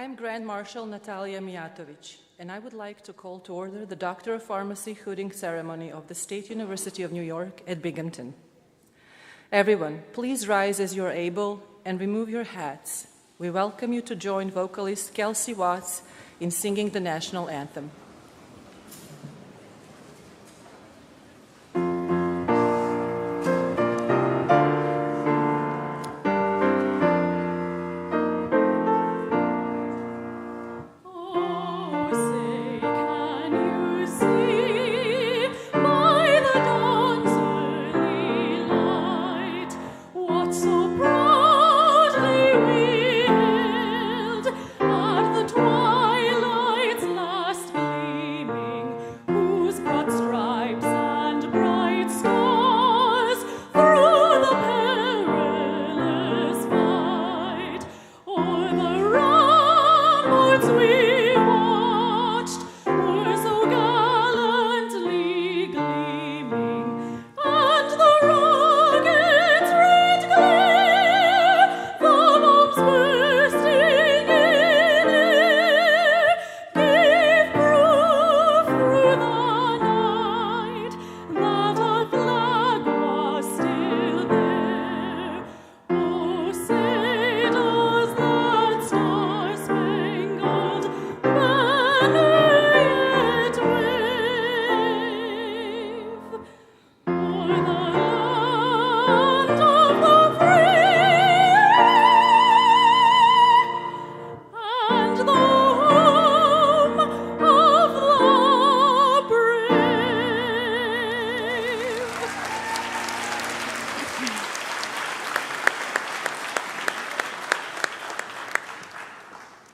I'm Grand Marshal Natalia Mijatovic, and I would like to call to order the Doctor of Pharmacy hooding ceremony of the State University of New York at Binghamton. Everyone, please rise as you are able and remove your hats. We welcome you to join vocalist Kelsey Watts in singing the national anthem.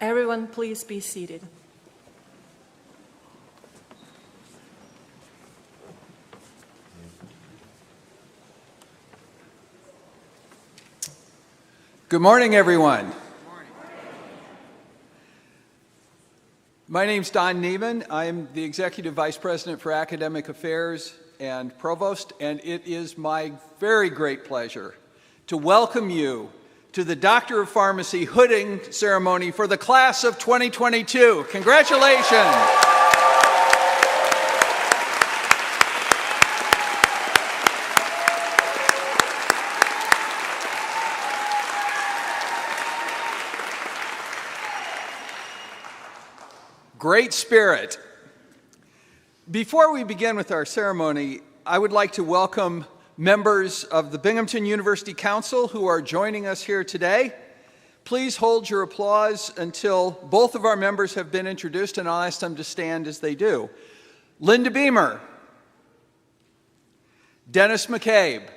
Everyone, please be seated. Good morning, everyone. My name's Don Neiman. I'm the Executive Vice President for Academic Affairs and Provost, and it is my very great pleasure to welcome you to the Doctor of Pharmacy hooding ceremony for the class of 2022. Congratulations. Great spirit. Before we begin with our ceremony, I would like to welcome members of the Binghamton University Council who are joining us here today. Please hold your applause until both of our members have been introduced, and I'll ask them to stand as they do. Linda Beamer. Dennis McCabe.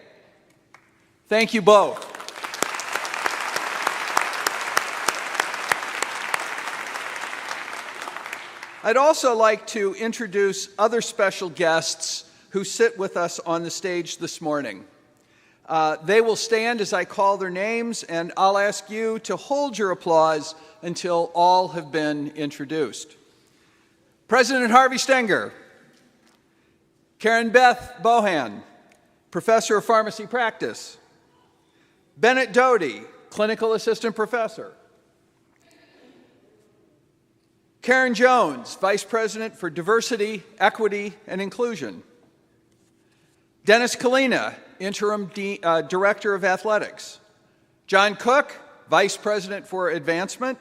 Thank you both. I'd also like to introduce other special guests who sit with us on the stage this morning. They will stand as I call their names, and I'll ask you to hold your applause until all have been introduced. President Harvey Stenger, Karen Beth Bohan, Professor of Pharmacy Practice, Bennett Doty, Clinical Assistant Professor, Karen Jones, Vice President for Diversity, Equity, and Inclusion, Dennis Kalina, Interim Director of Athletics, John Cook, Vice President for Advancement,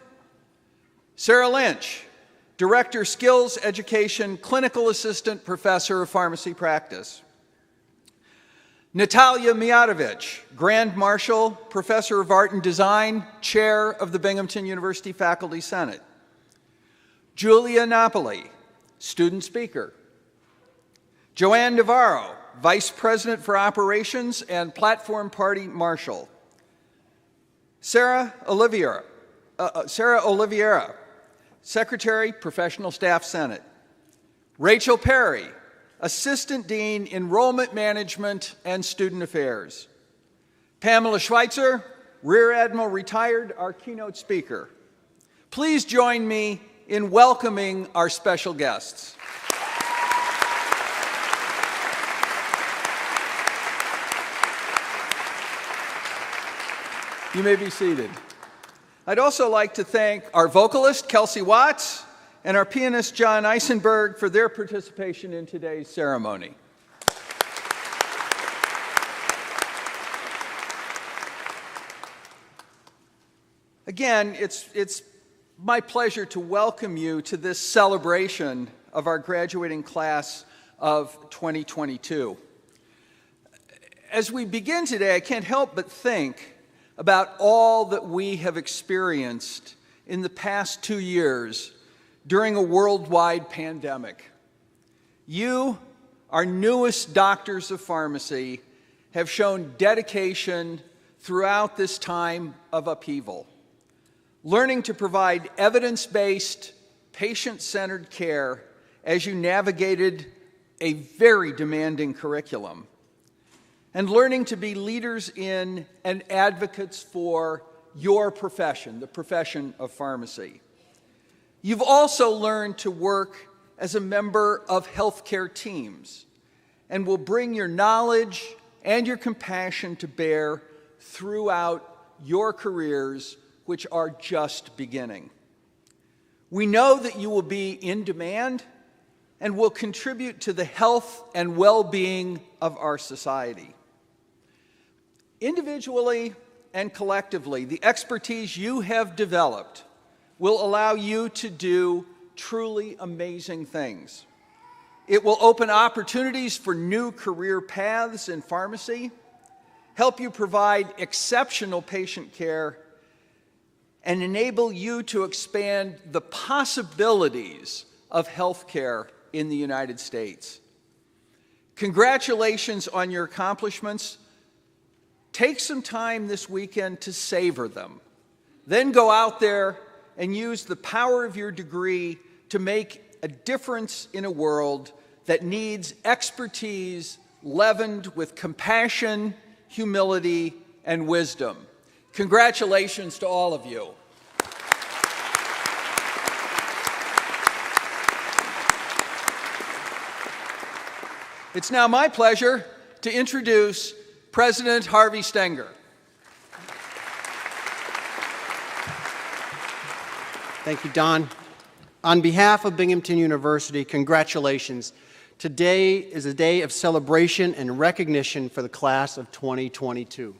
Sarah Lynch, Director, Skills Education, Clinical Assistant Professor of Pharmacy Practice, Natalia Mijatovic, Grand Marshal, Professor of Art and Design, Chair of the Binghamton University Faculty Senate, Julia Napoli, Student Speaker, Joanne Navarro, Vice President for Operations and Platform Party Marshal, Sarah Oliveira, Secretary, Professional Staff Senate, Rachel Perry, Assistant Dean, Enrollment Management and Student Affairs, Pamela Schweitzer, Rear Admiral Retired, our keynote speaker. Please join me in welcoming our special guests. You may be seated. I'd also like to thank our vocalist, Kelsey Watts, and our pianist, John Eisenberg, for their participation in today's ceremony. Again, it's my pleasure to welcome you to this celebration of our graduating class of 2022. As we begin today, I can't help but think about all that we have experienced in the past 2 years during a worldwide pandemic. You, our newest doctors of pharmacy, have shown dedication throughout this time of upheaval, learning to provide evidence-based, patient-centered care as you navigated a very demanding curriculum, and learning to be leaders in and advocates for your profession, the profession of pharmacy. You've also learned to work as a member of healthcare teams and will bring your knowledge and your compassion to bear throughout your careers, which are just beginning. We know that you will be in demand and will contribute to the health and well-being of our society. Individually and collectively, the expertise you have developed will allow you to do truly amazing things. It will open opportunities for new career paths in pharmacy, help you provide exceptional patient care, and enable you to expand the possibilities of healthcare in the United States. Congratulations on your accomplishments. Take some time this weekend to savor them. Then go out there and use the power of your degree to make a difference in a world that needs expertise leavened with compassion, humility, and wisdom. Congratulations to all of you. It's now my pleasure to introduce President Harvey Stenger. Thank you, Don. On behalf of Binghamton University, congratulations. Today is a day of celebration and recognition for the class of 2022.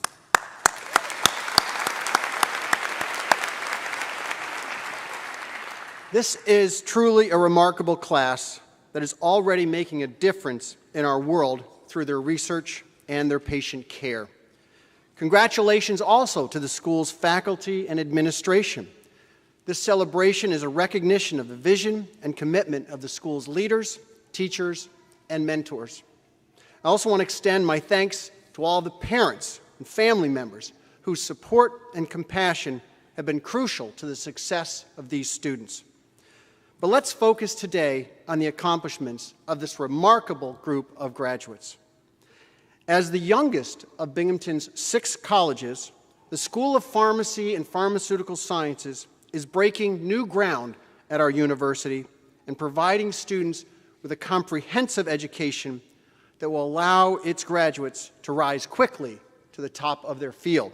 This is truly a remarkable class that is already making a difference in our world through their research and their patient care. Congratulations also to the school's faculty and administration. This celebration is a recognition of the vision and commitment of the school's leaders, teachers, and mentors. I also want to extend my thanks to all the parents and family members whose support and compassion have been crucial to the success of these students. But let's focus today on the accomplishments of this remarkable group of graduates. As the youngest of Binghamton's 6 colleges, the School of Pharmacy and Pharmaceutical Sciences is breaking new ground at our university and providing students with a comprehensive education that will allow its graduates to rise quickly to the top of their field.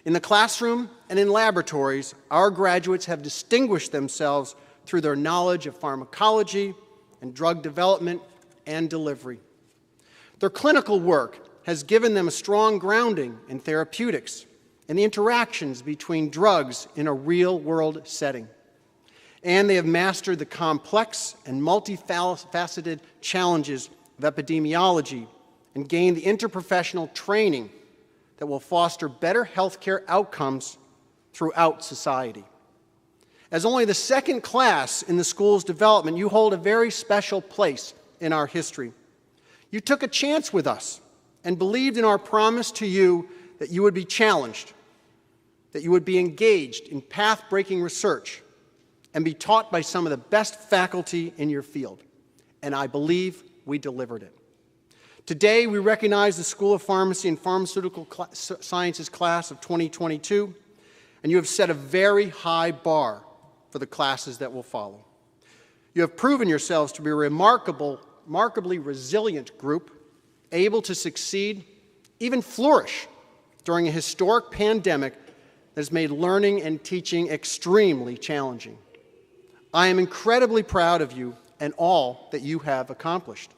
In the classroom and in laboratories, our graduates have distinguished themselves through their knowledge of pharmacology and drug development and delivery. Their clinical work has given them a strong grounding in therapeutics and the interactions between drugs in a real-world setting. And they have mastered the complex and multifaceted challenges of epidemiology and gained the interprofessional training that will foster better healthcare outcomes throughout society. As only the 2nd class in the school's development, you hold a very special place in our history. You took a chance with us and believed in our promise to you that you would be challenged, that you would be engaged in path-breaking research, and be taught by some of the best faculty in your field. And I believe we delivered it. Today, we recognize the School of Pharmacy and Pharmaceutical Sciences class of 2022, and you have set a very high bar for the classes that will follow. You have proven yourselves to be a remarkably resilient group, able to succeed, even flourish, during a historic pandemic that has made learning and teaching extremely challenging. I am incredibly proud of you and all that you have accomplished.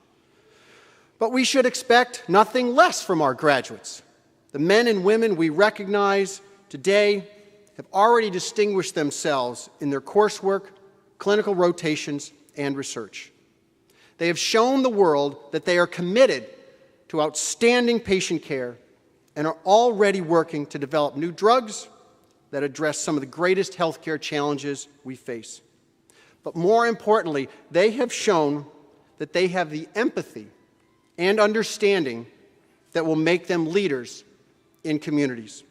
But we should expect nothing less from our graduates. The men and women we recognize today have already distinguished themselves in their coursework, clinical rotations, and research. They have shown the world that they are committed to outstanding patient care and are already working to develop new drugs that address some of the greatest healthcare challenges we face. But more importantly, they have shown that they have the empathy and understanding that will make them leaders in communities.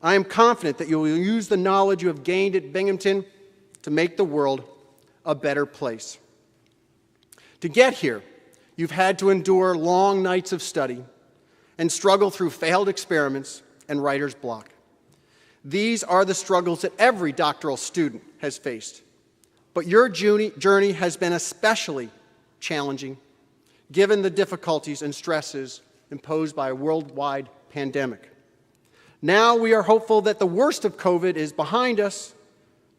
I am confident that you will use the knowledge you have gained at Binghamton to make the world a better place. To get here, you've had to endure long nights of study and struggle through failed experiments and writer's block. These are the struggles that every doctoral student has faced. But your journey has been especially challenging given the difficulties and stresses imposed by a worldwide pandemic. Now we are hopeful that the worst of COVID is behind us,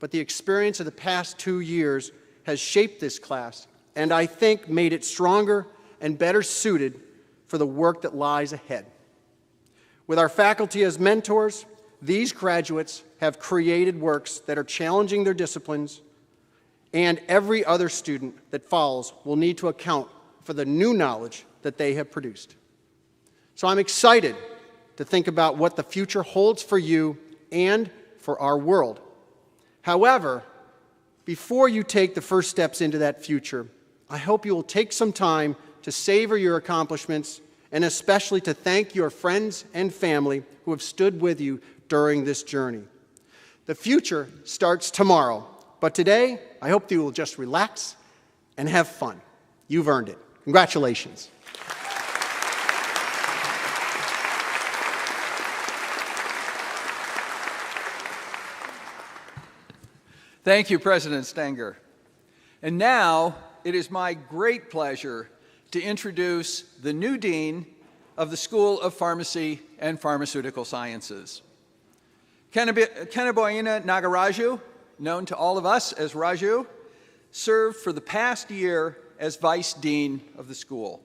but the experience of the past 2 years has shaped this class and I think made it stronger and better suited for the work that lies ahead. With our faculty as mentors, these graduates have created works that are challenging their disciplines, and every other student that follows will need to account for the new knowledge that they have produced. So I'm excited to think about what the future holds for you and for our world. However, before you take the first steps into that future, I hope you will take some time to savor your accomplishments and especially to thank your friends and family who have stood with you during this journey. The future starts tomorrow, but today I hope you will just relax and have fun. You've earned it. Congratulations. Thank you, President Stenger. And now it is my great pleasure to introduce the new Dean of the School of Pharmacy and Pharmaceutical Sciences. Kanaboyina Nagaraju, known to all of us as Raju, served for the past year as Vice Dean of the school.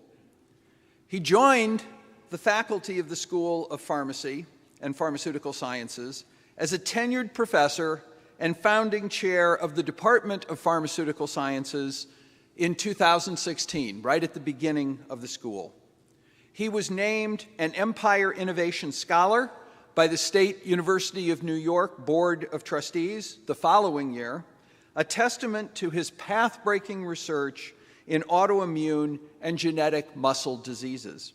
He joined the faculty of the School of Pharmacy and Pharmaceutical Sciences as a tenured professor and founding chair of the Department of Pharmaceutical Sciences in 2016, right at the beginning of the school. He was named an Empire Innovation Scholar by the State University of New York Board of Trustees the following year, a testament to his path-breaking research in autoimmune and genetic muscle diseases.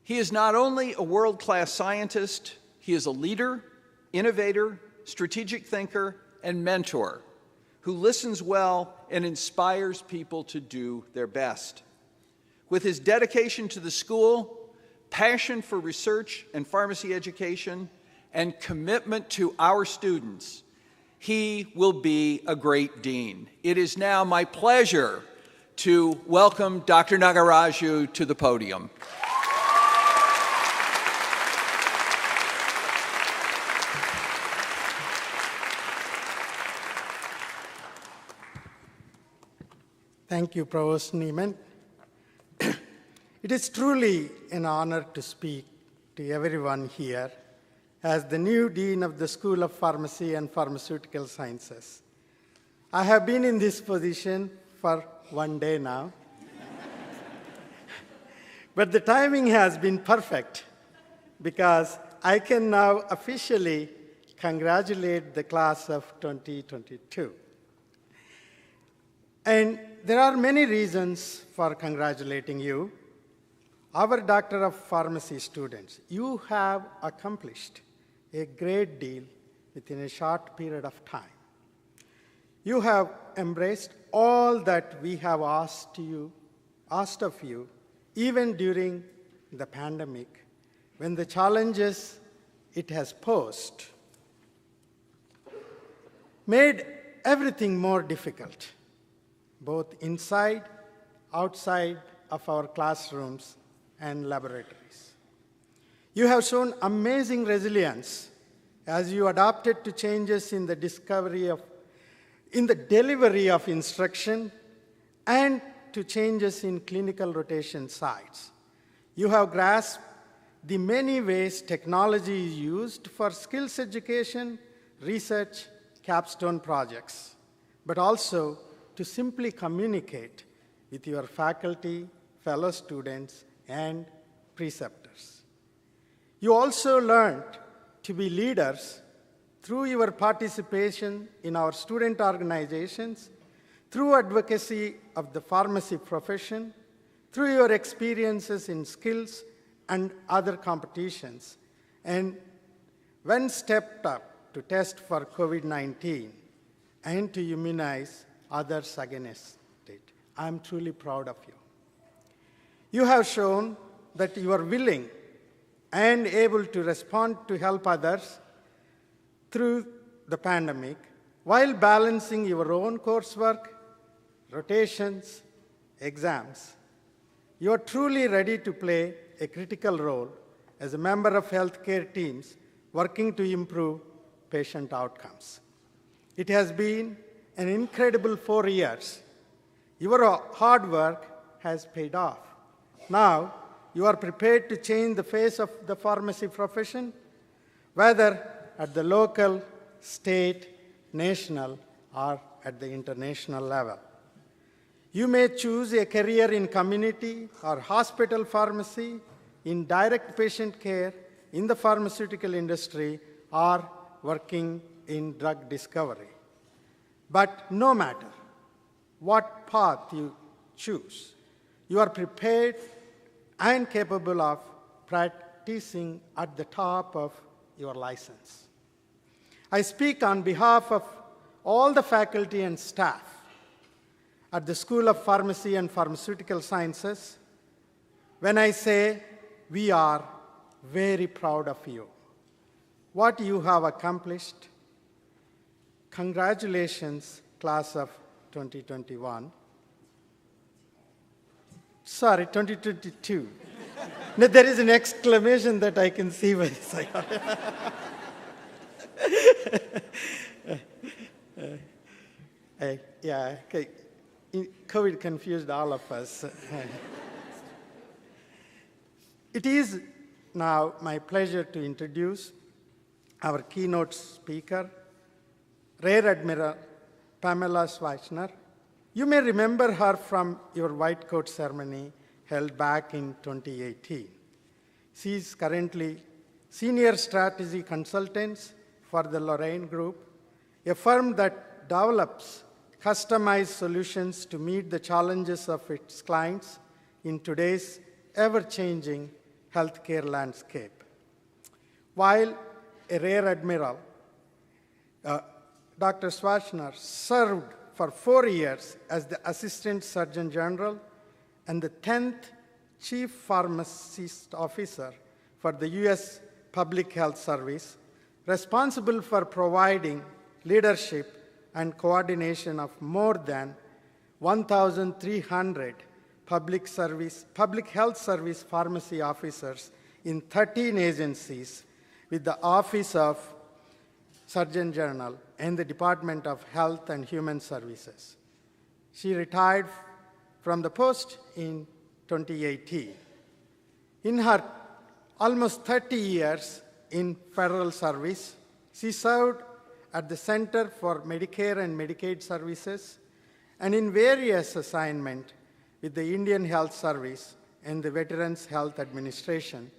He is not only a world-class scientist, he is a leader, innovator, strategic thinker, and mentor who listens well and inspires people to do their best. With his dedication to the school, passion for research and pharmacy education, and commitment to our students, he will be a great dean. It is now my pleasure to welcome Dr. Nagaraju to the podium. Thank you, Provost Neiman. It is truly an honor to speak to everyone here as the new Dean of the School of Pharmacy and Pharmaceutical Sciences. I have been in this position for 1 day now, but the timing has been perfect because I can now officially congratulate the class of 2022. And there are many reasons for congratulating you. Our Doctor of Pharmacy students, you have accomplished a great deal within a short period of time. You have embraced all that we have asked of you, even during the pandemic, when the challenges it has posed made everything more difficult, both inside, outside of our classrooms and laboratories. You have shown amazing resilience as you adapted to changes in the delivery of instruction and to changes in clinical rotation sites. You have grasped the many ways technology is used for skills education, research, capstone projects, but also to simply communicate with your faculty, fellow students, and preceptors. You also learned to be leaders through your participation in our student organizations, through advocacy of the pharmacy profession, through your experiences in skills and other competitions, and when stepped up to test for COVID-19 and to immunize others against it. I'm truly proud of you. You have shown that you are willing and able to respond to help others through the pandemic while balancing your own coursework, rotations, exams. You are truly ready to play a critical role as a member of healthcare teams working to improve patient outcomes. It has been an incredible 4 years. Your hard work has paid off. Now, you are prepared to change the face of the pharmacy profession, whether at the local, state, national, or at the international level. You may choose a career in community or hospital pharmacy, in direct patient care, in the pharmaceutical industry, or working in drug discovery. But no matter what path you choose, you are prepared and capable of practicing at the top of your license. I speak on behalf of all the faculty and staff at the School of Pharmacy and Pharmaceutical Sciences when I say we are very proud of you. What you have accomplished. Congratulations, class of 2021. Sorry, 2022. No, there is an exclamation that I can see by the side. Yeah, okay. COVID confused all of us. It is now my pleasure to introduce our keynote speaker, Rear Admiral Pamela Schweitzer. You may remember her from your white coat ceremony held back in 2018. She is currently Senior Strategy Consultant for the Lorraine Group, a firm that develops customized solutions to meet the challenges of its clients in today's ever-changing healthcare landscape. While a Rear Admiral, Dr. Schweitzer served for 4 years as the Assistant Surgeon General and the 10th Chief Pharmacist Officer for the U.S. Public Health Service, responsible for providing leadership and coordination of more than 1,300 public health service pharmacy officers in 13 agencies with the Office of Surgeon General and the Department of Health and Human Services. She retired from the post in 2018. In her almost 30 years in federal service, she served at the Center for Medicare and Medicaid Services and in various assignments with the Indian Health Service and the Veterans Health Administration,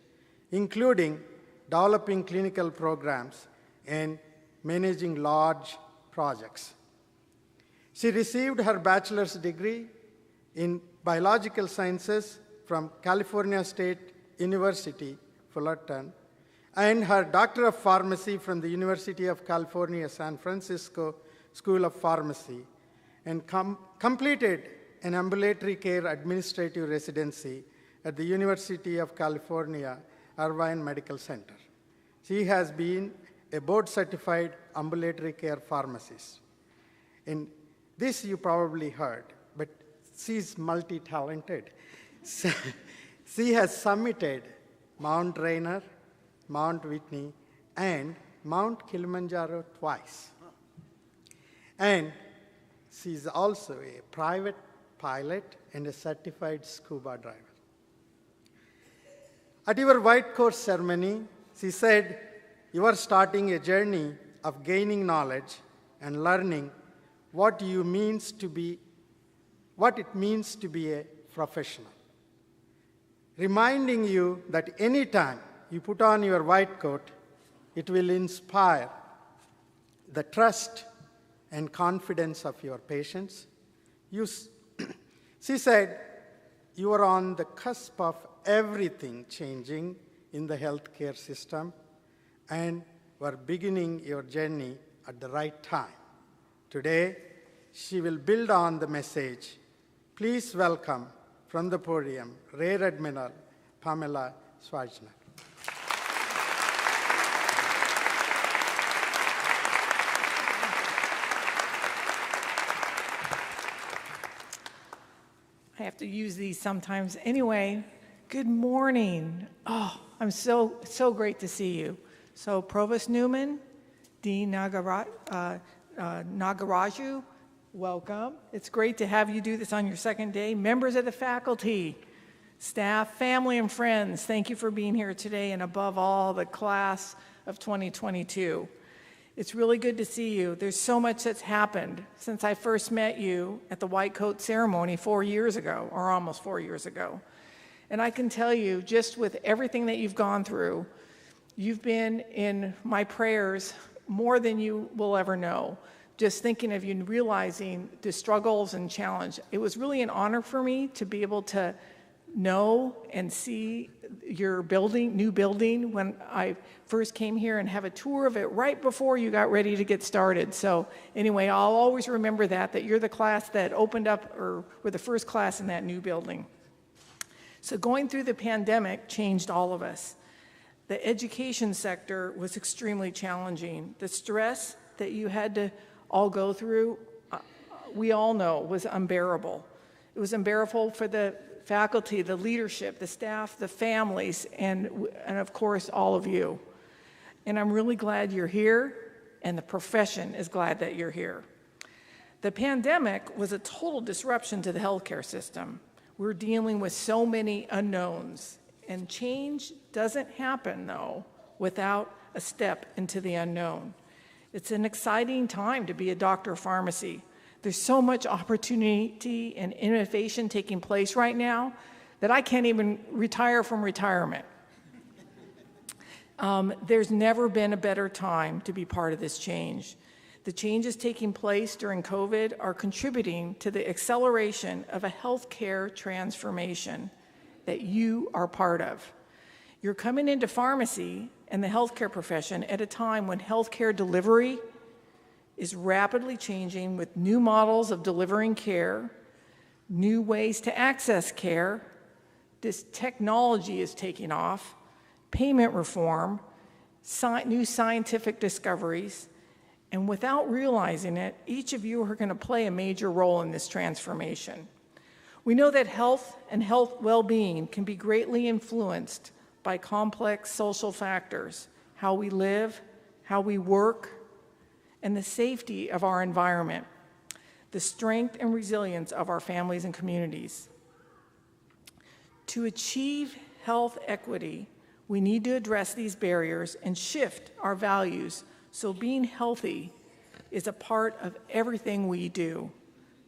including developing clinical programs and managing large projects. She received her bachelor's degree in biological sciences from California State University, Fullerton, and her Doctor of Pharmacy from the University of California, San Francisco School of Pharmacy, and completed an ambulatory care administrative residency at the University of California, Irvine Medical Center. She has been a board-certified ambulatory care pharmacist. And this you probably heard, but she's multi-talented. She has summited Mount Rainier, Mount Whitney, and Mount Kilimanjaro twice. And she's also a private pilot and a certified scuba diver. At your white coat ceremony, she said, you are starting a journey of gaining knowledge and learning what it means to be a professional. Reminding you that anytime you put on your white coat, it will inspire the trust and confidence of your patients. She said, you are on the cusp of everything changing in the healthcare system, and were beginning your journey at the right time. Today, she will build on the message. Please welcome from the podium, Rear Admiral Pamela Schweigner. I have to use these sometimes. Anyway, good morning. Oh, I'm so great to see you. So Provost Newman, Dean Nagaraju, welcome. It's great to have you do this on your second day. Members of the faculty, staff, family, and friends, thank you for being here today, and above all, the class of 2022. It's really good to see you. There's so much that's happened since I first met you at the white coat ceremony 4 years ago, or almost 4 years ago. And I can tell you, just with everything that you've gone through, you've been in my prayers more than you will ever know. Just thinking of you and realizing the struggles and challenge. It was really an honor for me to be able to know and see your new building when I first came here and have a tour of it right before you got ready to get started. So anyway, I'll always remember that you're the class that opened up, or were the first class in that new building. So going through the pandemic changed all of us. The education sector was extremely challenging. The stress that you had to all go through, we all know, was unbearable. It was unbearable for the faculty, the leadership, the staff, the families, and of course, all of you. And I'm really glad you're here, and the profession is glad that you're here. The pandemic was a total disruption to the healthcare system. We're dealing with so many unknowns, and change doesn't happen, though, without a step into the unknown. It's an exciting time to be a doctor of pharmacy. There's so much opportunity and innovation taking place right now that I can't even retire from retirement. There's never been a better time to be part of this change. The changes taking place during COVID are contributing to the acceleration of a healthcare transformation that you are part of. You're coming into pharmacy and the healthcare profession at a time when healthcare delivery is rapidly changing with new models of delivering care, new ways to access care. This technology is taking off, payment reform, new scientific discoveries, and without realizing it, each of you are going to play a major role in this transformation. We know that health and health well-being can be greatly influenced by complex social factors, how we live, how we work, and the safety of our environment, the strength and resilience of our families and communities. To achieve health equity, we need to address these barriers and shift our values so being healthy is a part of everything we do,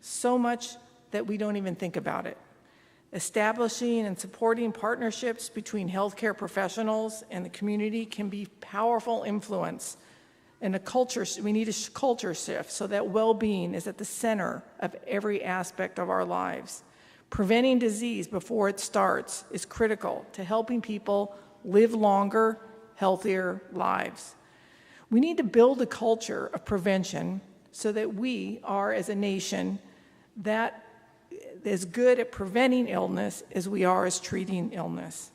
so much that we don't even think about it. Establishing and supporting partnerships between healthcare professionals and the community can be powerful influence. And we need a culture shift so that well-being is at the center of every aspect of our lives. Preventing disease before it starts is critical to helping people live longer, healthier lives. We need to build a culture of prevention so that we are, as a nation, that as good at preventing illness as we are as treating illness.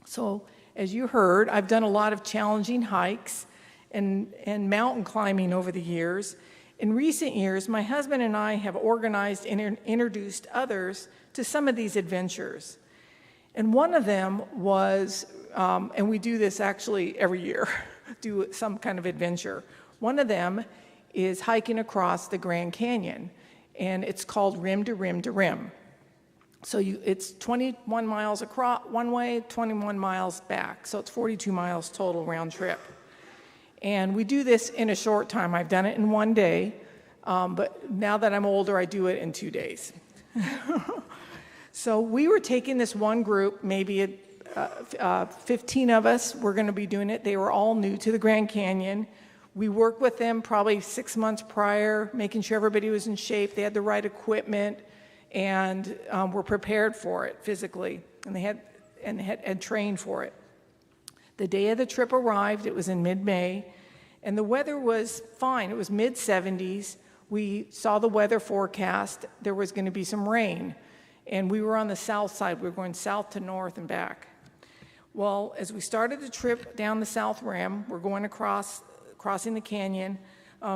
So, as you heard, I've done a lot of challenging hikes and mountain climbing over the years. In recent years, my husband and I have organized and introduced others to some of these adventures. And one of them was, and we do this actually every year, do some kind of adventure. One of them is hiking across the Grand Canyon, and it's called rim to rim to rim. So it's 21 miles across one way, 21 miles back. So it's 42 miles total round trip. And we do this in a short time. I've done it in one day, but now that I'm older, I do it in 2 days. So we were taking this one group, maybe 15 of us were going to be doing it. They were all new to the Grand Canyon. We worked with them probably 6 months prior, making sure everybody was in shape, they had the right equipment, and were prepared for it physically, and they had trained for it. The day of the trip arrived, it was in mid-May, and the weather was fine. It was mid-70s. We saw the weather forecast. There was going to be some rain, and we were on the south side. We were going south to north and back. Well, as we started the trip down the south rim, we're going crossing the canyon,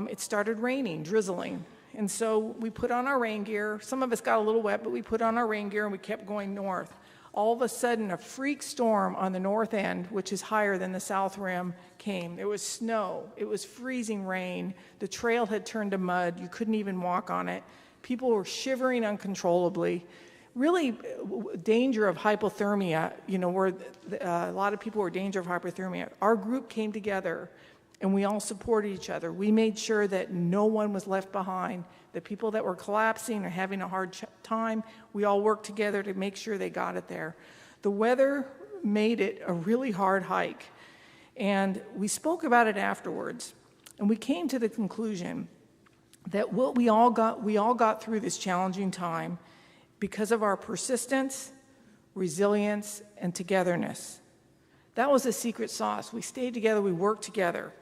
it started raining, drizzling. And so we put on our rain gear. Some of us got a little wet, but we put on our rain gear and we kept going north. All of a sudden, a freak storm on the north end, which is higher than the south rim, came. There was snow. It was freezing rain. The trail had turned to mud. You couldn't even walk on it. People were shivering uncontrollably. Really, danger of hypothermia, where a lot of people were in danger of hypothermia. Our group came together, and we all supported each other. We made sure that no one was left behind. The people that were collapsing or having a hard time, we all worked together to make sure they got it there. The weather made it a really hard hike, and we spoke about it afterwards, and we came to the conclusion that we all got through this challenging time because of our persistence, resilience, and togetherness. That was the secret sauce. We stayed together, we worked together.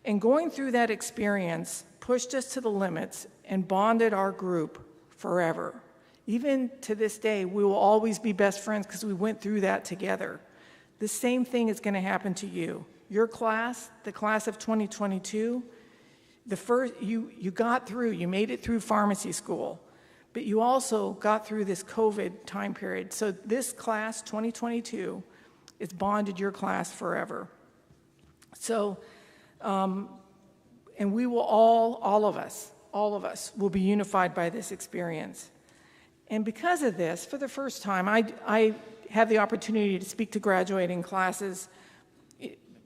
And going through that experience pushed us to the limits and bonded our group forever. Even to this day, we will always be best friends because we went through that together. The same thing is going to happen to you. Your class, the class of 2022, you got through, you made it through pharmacy school, but you also got through this COVID time period. So this class, 2022, it's bonded your class forever. So, and we will all of us will be unified by this experience. And because of this, for the first time, I have the opportunity to speak to graduating classes.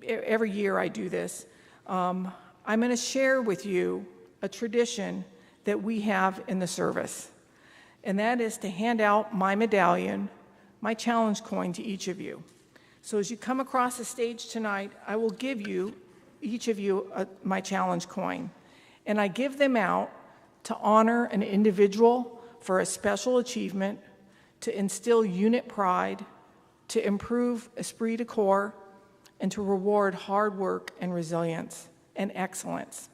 Every year I do this. I'm going to share with you a tradition that we have in the service. And that is to hand out my medallion, my challenge coin to each of you. So as you come across the stage tonight, I will give each of you my challenge coin. And I give them out to honor an individual for a special achievement, to instill unit pride, to improve esprit de corps, and to reward hard work and resilience and excellence.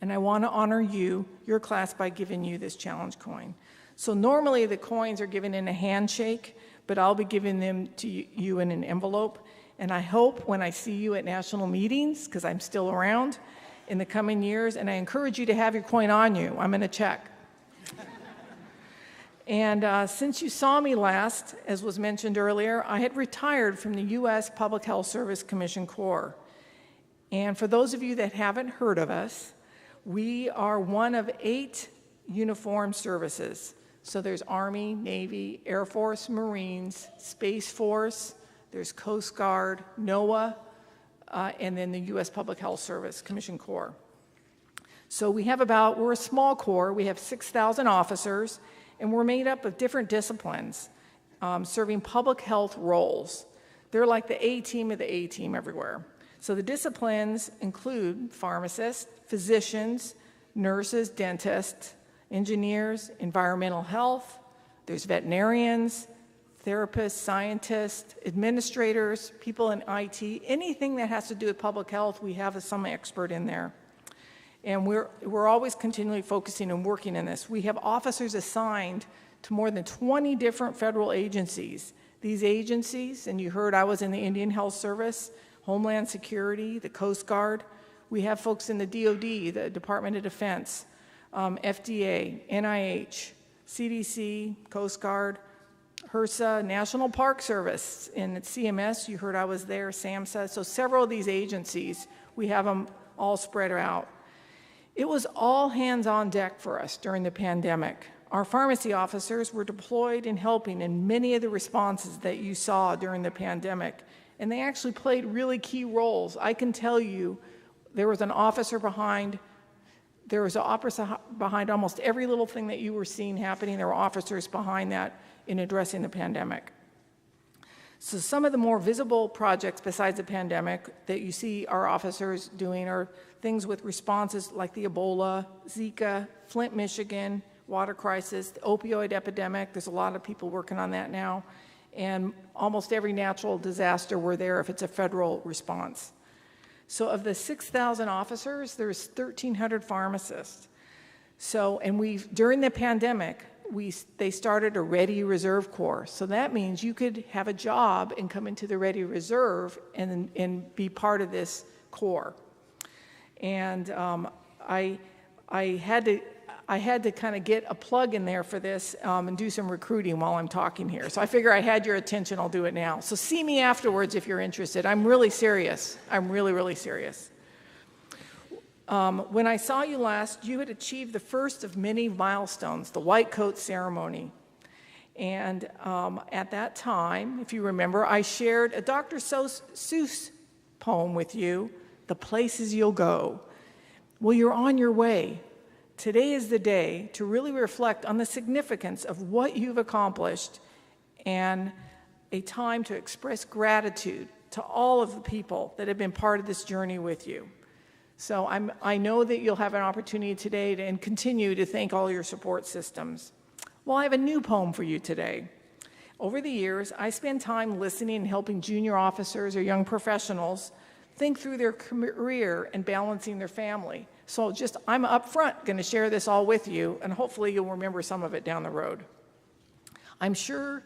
And I want to honor you, your class, by giving you this challenge coin. So normally the coins are given in a handshake, but I'll be giving them to you in an envelope. And I hope when I see you at national meetings, because I'm still around in the coming years, and I encourage you to have your coin on you. I'm going to check. And since you saw me last, as was mentioned earlier, I had retired from the U.S. Public Health Service Commission Corps. And for those of you that haven't heard of us, we are one of 8 uniformed services. So there's Army, Navy, Air Force, Marines, Space Force, there's Coast Guard, NOAA, and then the U.S. Public Health Service Commission Corps. So we're a small corps. We have 6,000 officers, and we're made up of different disciplines, serving public health roles. They're like the A-team of the A-team everywhere. So the disciplines include pharmacists, physicians, nurses, dentists, engineers, environmental health, there's veterinarians, therapists, scientists, administrators, people in IT, anything that has to do with public health, we have some expert in there. And we're always continually focusing and working in this. We have officers assigned to more than 20 different federal agencies. These agencies, and you heard I was in the Indian Health Service, Homeland Security, the Coast Guard. We have folks in the DoD, the Department of Defense, FDA, NIH, CDC, Coast Guard, HRSA, National Park Service, and at CMS, you heard I was there, SAMHSA, so several of these agencies, we have them all spread out. It was all hands on deck for us during the pandemic. Our pharmacy officers were deployed and helping in many of the responses that you saw during the pandemic, and they actually played really key roles. I can tell you there was an officer behind almost every little thing that you were seeing happening. There were officers behind that in addressing the pandemic. So some of the more visible projects besides the pandemic that you see our officers doing are things with responses like the Ebola, Zika, Flint, Michigan, water crisis, the opioid epidemic. There's a lot of people working on that now. And almost every natural disaster, we're there if it's a federal response. So of the 6,000 officers, there's 1,300 pharmacists. So, and during the pandemic, they started a Ready Reserve Corps. So that means you could have a job and come into the Ready Reserve and be part of this corps. And I had to kind of get a plug in there for this and do some recruiting while I'm talking here. So I figure I had your attention, I'll do it now. So see me afterwards if you're interested. I'm really serious. I'm really, really serious. When I saw you last, you had achieved the first of many milestones, the white coat ceremony. And at that time, if you remember, I shared a Dr. Seuss poem with you, The Places You'll Go. Well, you're on your way. Today is the day to really reflect on the significance of what you've accomplished and a time to express gratitude to all of the people that have been part of this journey with you. So I know that you'll have an opportunity today and continue to thank all your support systems. Well, I have a new poem for you today. Over the years, I spend time listening and helping junior officers or young professionals think through their career and balancing their family. So I'm up front going to share this all with you, and hopefully you'll remember some of it down the road. I'm sure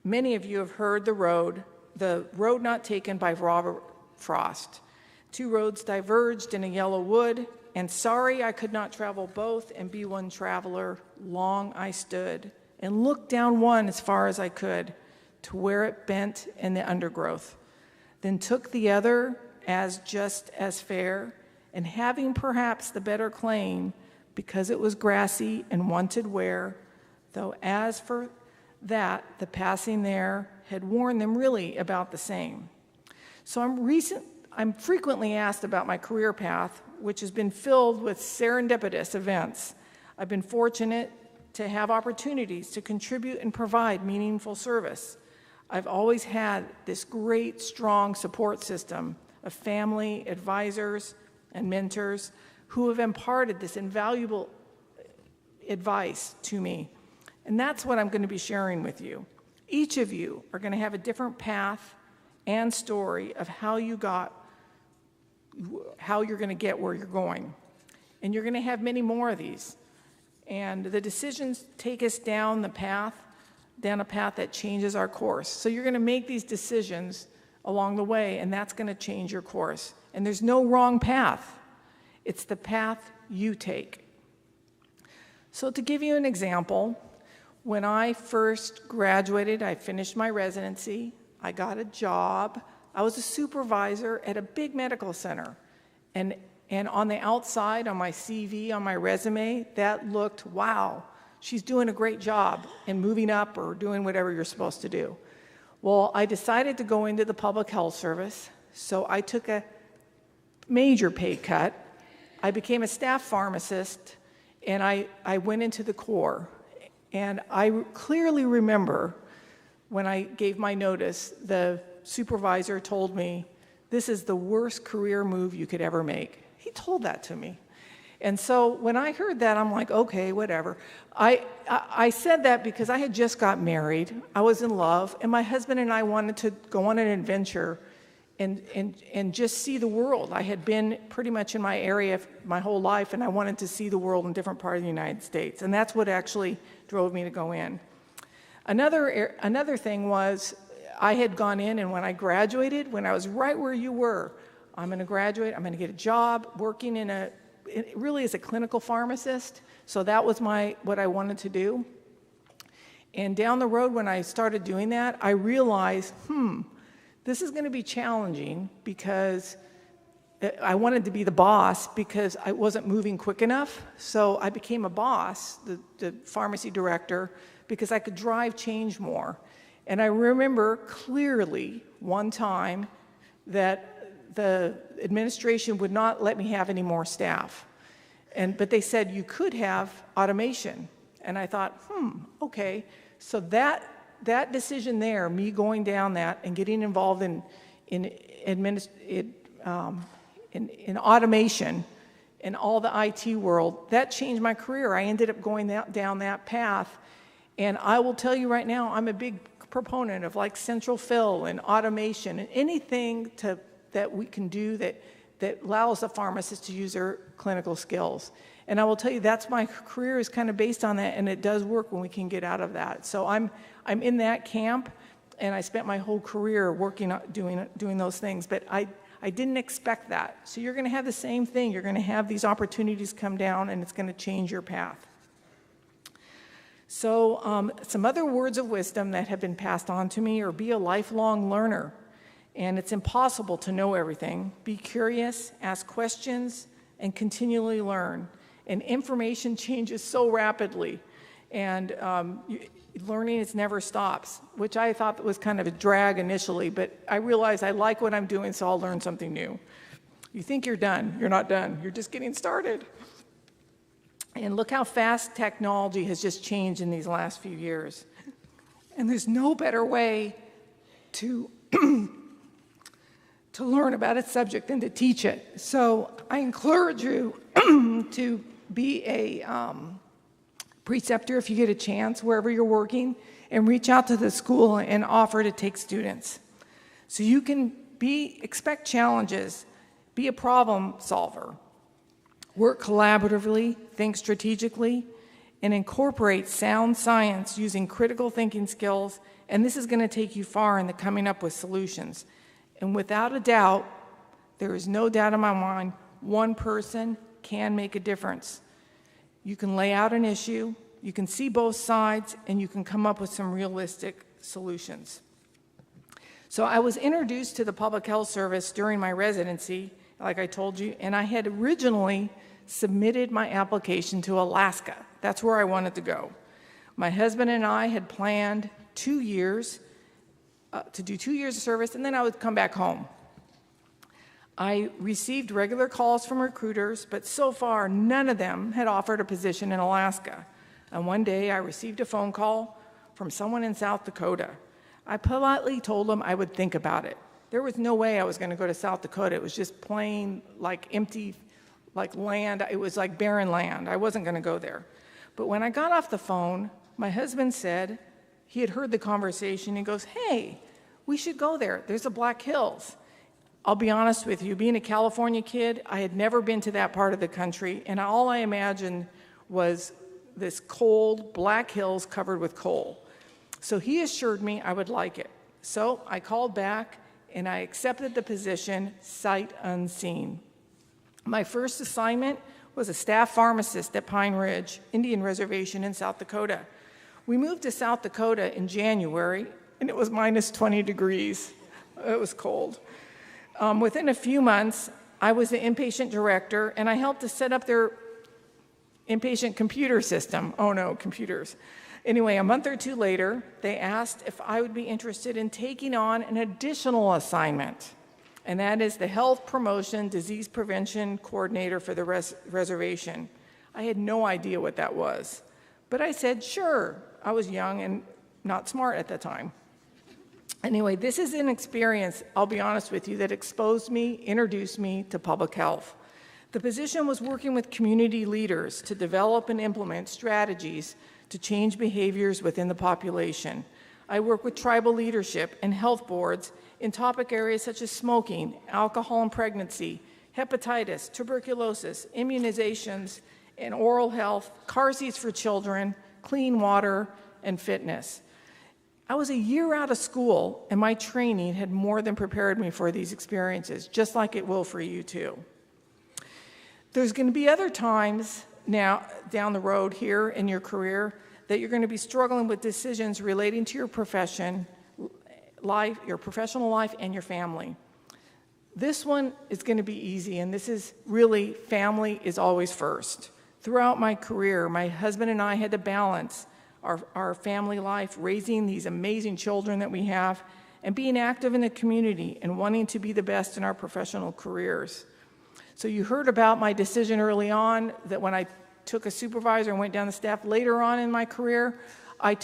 many of you have heard the road not taken by Robert Frost. Two roads diverged in a yellow wood, and sorry I could not travel both and be one traveler. Long I stood and looked down one as far as I could to where it bent in the undergrowth. Then took the other as just as fair, and having perhaps the better claim because it was grassy and wanted wear, though as for that the passing there had warned them really about the same. So I'm frequently asked about my career path, which has been filled with serendipitous events. I've been fortunate to have opportunities to contribute and provide meaningful service. I've always had this great, strong support system of family, advisors, and mentors who have imparted this invaluable advice to me. And that's what I'm going to be sharing with you. Each of you are going to have a different path and story of how you're going to get where you're going. And you're going to have many more of these. And the decisions take us down a path that changes our course. So you're going to make these decisions along the way, and that's going to change your course. And there's no wrong path. It's the path you take. So to give you an example, when I first graduated, I finished my residency, I got a job. I was a supervisor at a big medical center. And on the outside, on my CV, on my resume, that looked, wow, she's doing a great job and moving up or doing whatever you're supposed to do. Well, I decided to go into the public health service, so I took a major pay cut. I became a staff pharmacist, and I went into the Corps. And I clearly remember when I gave my notice, the supervisor told me, "This is the worst career move you could ever make." He told that to me. And so when I heard that, I'm like, okay, whatever. I said that because I had just got married, I was in love, and my husband and I wanted to go on an adventure and just see the world. I had been pretty much in my area my whole life, and I wanted to see the world in different parts of the United States, and that's what actually drove me to go in. Another thing was I had gone in, and when I graduated, when I was right where you were, I'm going to graduate, I'm going to get a job working really as a clinical pharmacist. So that was what I wanted to do. And down the road, when I started doing that, I realized, this is going to be challenging because I wanted to be the boss because I wasn't moving quick enough. So I became a boss, the pharmacy director, because I could drive change more. And I remember clearly one time that the administration would not let me have any more staff. But they said you could have automation. And I thought, okay. So that decision there, me going down that and getting involved in automation in all the IT world, that changed my career. I ended up going down that path. And I will tell you right now, I'm a big proponent of like central fill and automation and anything that we can do that allows the pharmacist to use their clinical skills. And I will tell you, that's my career is kind of based on that, and it does work when we can get out of that. So I'm in that camp, and I spent my whole career working doing those things. But I didn't expect that. So you're going to have the same thing. You're going to have these opportunities come down, and it's going to change your path. So some other words of wisdom that have been passed on to me are be a lifelong learner. And it's impossible to know everything. Be curious, ask questions, and continually learn. And information changes so rapidly. And learning never stops, which I thought was kind of a drag initially, but I realized I like what I'm doing, so I'll learn something new. You think you're done. You're not done. You're just getting started. And look how fast technology has just changed in these last few years. And there's no better way to learn about a subject than to teach it. So I encourage you to be a preceptor if you get a chance, wherever you're working, and reach out to the school and offer to take students. So you can expect challenges, be a problem solver, work collaboratively, think strategically, and incorporate sound science using critical thinking skills, and this is going to take you far in the coming up with solutions. And without a doubt, there is no doubt in my mind, one person can make a difference. You can lay out an issue, you can see both sides, and you can come up with some realistic solutions. So I was introduced to the Public Health Service during my residency, like I told you, and I had originally submitted my application to Alaska. That's where I wanted to go. My husband and I had planned 2 years to do 2 years of service, and then I would come back home. I received regular calls from recruiters, but so far none of them had offered a position in Alaska. And one day I received a phone call from someone in South Dakota. I politely told them I would think about it. There was no way I was going to go to South Dakota. It was just plain, like empty, like land. It was like barren land. I wasn't going to go there. But when I got off the phone, my husband said, he had heard the conversation. He goes, hey, we should go there. There's the Black Hills. I'll be honest with you, being a California kid, I had never been to that part of the country, and all I imagined was this cold Black Hills covered with coal. So he assured me I would like it. So I called back, and I accepted the position sight unseen. My first assignment was a staff pharmacist at Pine Ridge Indian Reservation in South Dakota. We moved to South Dakota in January, and it was minus 20 degrees. It was cold. Within a few months, I was the inpatient director, and I helped to set up their inpatient computer system. Oh no, computers. Anyway, a month or two later, they asked if I would be interested in taking on an additional assignment, and that is the Health Promotion Disease Prevention Coordinator for the reservation. I had no idea what that was, but I said, sure. I was young and not smart at the time. Anyway, this is an experience, I'll be honest with you, that exposed me, introduced me to public health. The position was working with community leaders to develop and implement strategies to change behaviors within the population. I work with tribal leadership and health boards in topic areas such as smoking, alcohol and pregnancy, hepatitis, tuberculosis, immunizations, and oral health, car seats for children, clean water, and fitness. I was a year out of school, and my training had more than prepared me for these experiences, just like it will for you too. There's going to be other times now down the road here in your career that you're going to be struggling with decisions relating to your profession, life, your professional life, and your family. This one is going to be easy, and this is really, family is always first. Throughout my career, my husband and I had to balance our family life, raising these amazing children that we have, and being active in the community and wanting to be the best in our professional careers. So you heard about my decision early on that when I took a supervisor and went down to staff. Later on in my career, I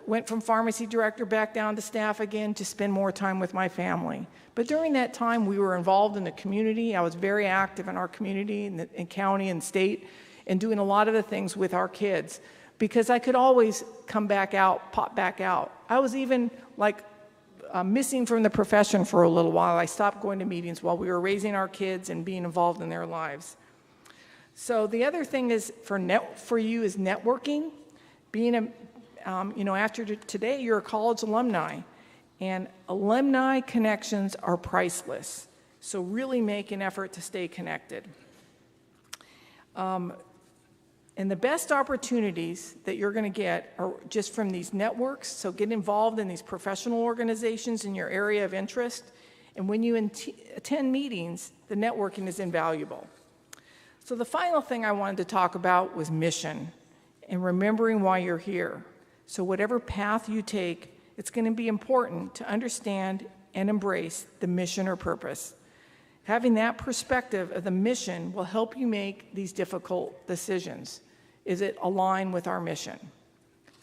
went from pharmacy director back down to staff again to spend more time with my family. But during that time, we were involved in the community. I was very active in our community, in county and state, and doing a lot of the things with our kids, because I could always come back out, pop back out. I was even like missing from the profession for a little while. I stopped going to meetings while we were raising our kids and being involved in their lives. So the other thing is for you is networking. Being after today, you're a college alumni, and alumni connections are priceless. So really make an effort to stay connected. And the best opportunities that you're going to get are just from these networks, so get involved in these professional organizations in your area of interest. And when you attend meetings, the networking is invaluable. So the final thing I wanted to talk about was mission and remembering why you're here. So whatever path you take, it's going to be important to understand and embrace the mission or purpose. Having that perspective of the mission will help you make these difficult decisions. Is it align with our mission?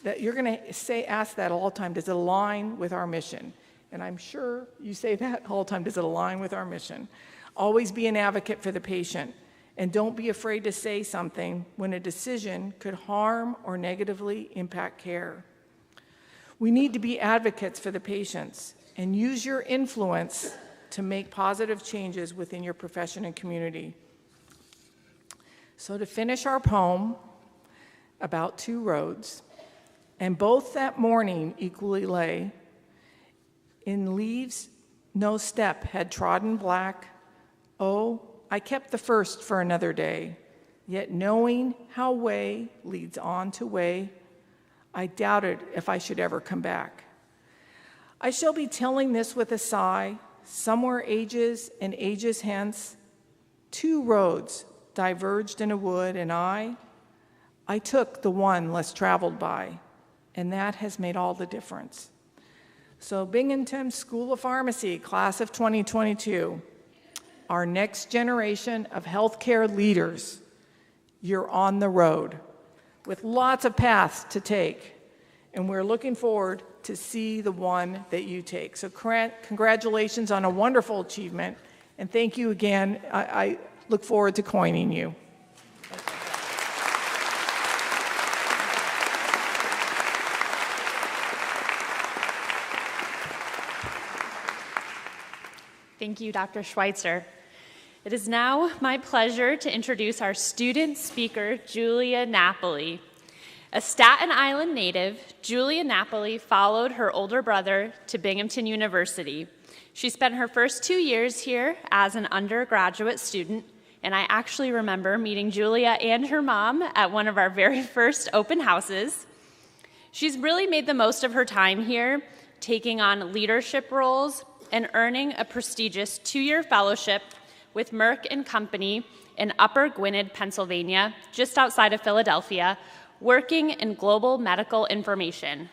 That you're going to ask that all the time. Does it align with our mission? And I'm sure you say that all the time. Does it align with our mission? Always be an advocate for the patient, and don't be afraid to say something when a decision could harm or negatively impact care. We need to be advocates for the patients and use your influence to make positive changes within your profession and community. So to finish our poem about two roads, and both that morning equally lay, in leaves no step had trodden black. Oh, I kept the first for another day, yet knowing how way leads on to way, I doubted if I should ever come back. I shall be telling this with a sigh. Somewhere ages and ages hence, two roads diverged in a wood, and I took the one less traveled by, and that has made all the difference. So Binghamton School of Pharmacy, class of 2022, our next generation of healthcare leaders, you're on the road with lots of paths to take, and we're looking forward to see the one that you take. So congratulations on a wonderful achievement, and thank you again. I look forward to coining you. Thank you, Dr. Schweitzer. It is now my pleasure to introduce our student speaker, Julia Napoli. A Staten Island native, Julia Napoli followed her older brother to Binghamton University. She spent her first 2 years here as an undergraduate student, and I actually remember meeting Julia and her mom at one of our very first open houses. She's really made the most of her time here, taking on leadership roles and earning a prestigious 2-year fellowship with Merck & Company in Upper Gwynedd, Pennsylvania, just outside of Philadelphia, working in global medical information.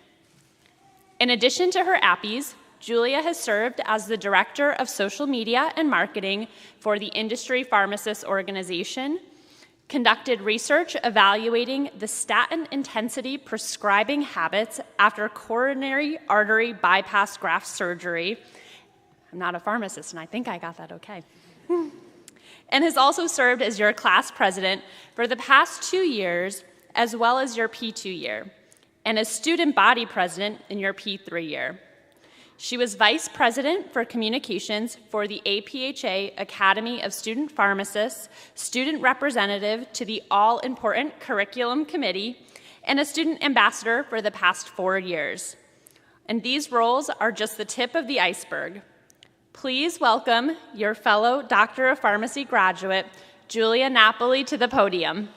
In addition to her APPEs, Julia has served as the Director of Social Media and Marketing for the Industry Pharmacist Organization, conducted research evaluating the statin intensity prescribing habits after coronary artery bypass graft surgery. I'm not a pharmacist, and I think I got that okay. And has also served as your class president for the past 2 years, as well as your P2 year, and as student body president in your P3 year. She was vice president for communications for the APHA Academy of Student Pharmacists, student representative to the all-important curriculum committee, and a student ambassador for the past 4 years. And these roles are just the tip of the iceberg. Please welcome your fellow Doctor of Pharmacy graduate, Julia Napoli, to the podium.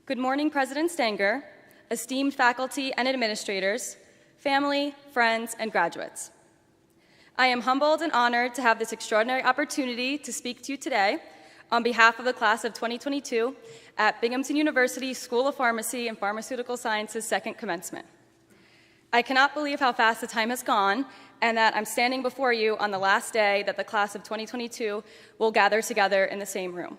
Good morning, President Stenger, esteemed faculty and administrators, family, friends, and graduates. I am humbled and honored to have this extraordinary opportunity to speak to you today on behalf of the class of 2022 at Binghamton University School of Pharmacy and Pharmaceutical Sciences' second commencement. I cannot believe how fast the time has gone and that I'm standing before you on the last day that the class of 2022 will gather together in the same room.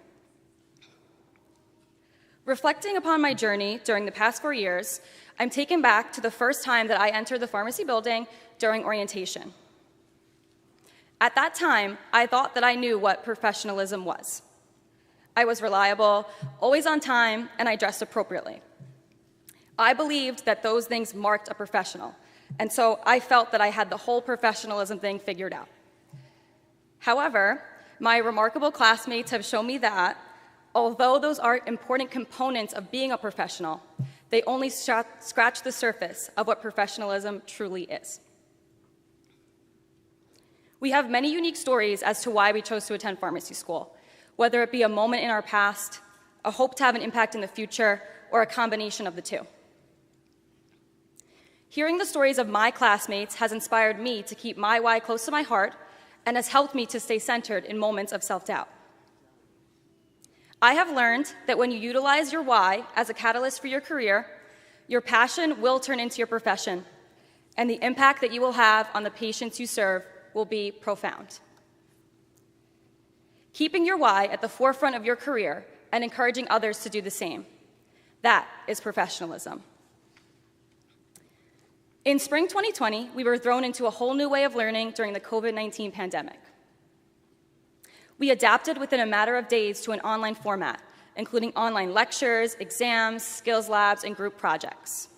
Reflecting upon my journey during the past 4 years, I'm taken back to the first time that I entered the pharmacy building during orientation. At that time, I thought that I knew what professionalism was. I was reliable, always on time, and I dressed appropriately. I believed that those things marked a professional, and so I felt that I had the whole professionalism thing figured out. However, my remarkable classmates have shown me that, although those are important components of being a professional, they only scratch the surface of what professionalism truly is. We have many unique stories as to why we chose to attend pharmacy school, whether it be a moment in our past, a hope to have an impact in the future, or a combination of the two. Hearing the stories of my classmates has inspired me to keep my why close to my heart and has helped me to stay centered in moments of self-doubt. I have learned that when you utilize your why as a catalyst for your career, your passion will turn into your profession, and the impact that you will have on the patients you serve will be profound. Keeping your why at the forefront of your career and encouraging others to do the same, that is professionalism. In spring 2020, we were thrown into a whole new way of learning during the COVID-19 pandemic. We adapted within a matter of days to an online format, including online lectures, exams, skills labs, and group projects.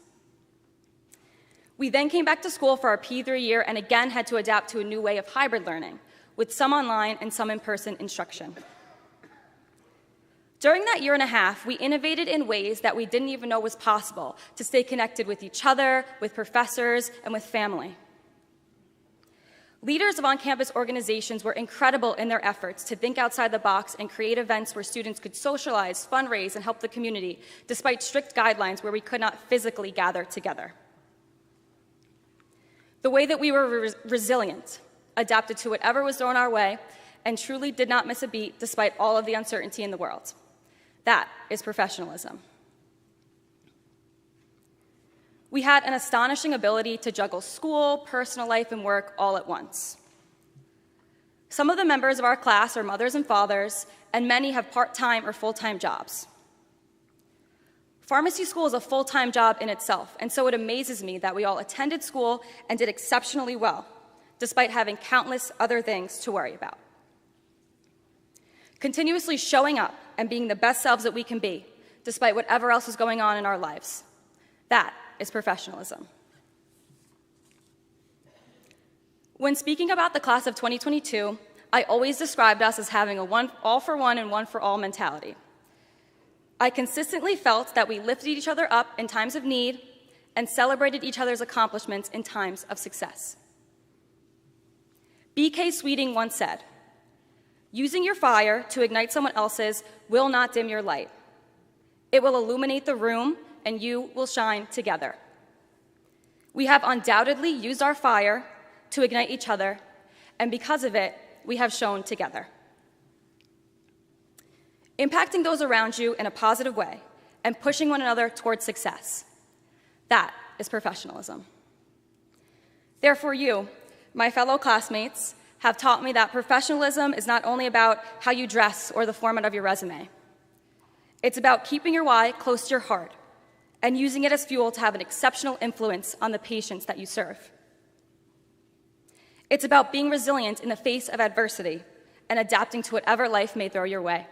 We then came back to school for our P3 year and again had to adapt to a new way of hybrid learning, with some online and some in-person instruction. During that year and a half, we innovated in ways that we didn't even know was possible to stay connected with each other, with professors, and with family. Leaders of on-campus organizations were incredible in their efforts to think outside the box and create events where students could socialize, fundraise, and help the community, despite strict guidelines where we could not physically gather together. The way that we were resilient, adapted to whatever was thrown our way, and truly did not miss a beat despite all of the uncertainty in the world. That is professionalism. We had an astonishing ability to juggle school, personal life, and work all at once. Some of the members of our class are mothers and fathers, and many have part-time or full-time jobs. Pharmacy school is a full-time job in itself, and so it amazes me that we all attended school and did exceptionally well, despite having countless other things to worry about. Continuously showing up and being the best selves that we can be, despite whatever else is going on in our lives. That is professionalism. When speaking about the class of 2022, I always described us as having a all-for-one and one-for-all mentality. I consistently felt that we lifted each other up in times of need and celebrated each other's accomplishments in times of success. B.K. Sweeting once said, "Using your fire to ignite someone else's will not dim your light. It will illuminate the room, and you will shine together." We have undoubtedly used our fire to ignite each other, and because of it, we have shone together. Impacting those around you in a positive way and pushing one another towards success. That is professionalism. Therefore, you, my fellow classmates, have taught me that professionalism is not only about how you dress or the format of your resume. It's about keeping your why close to your heart and using it as fuel to have an exceptional influence on the patients that you serve. It's about being resilient in the face of adversity and adapting to whatever life may throw your way.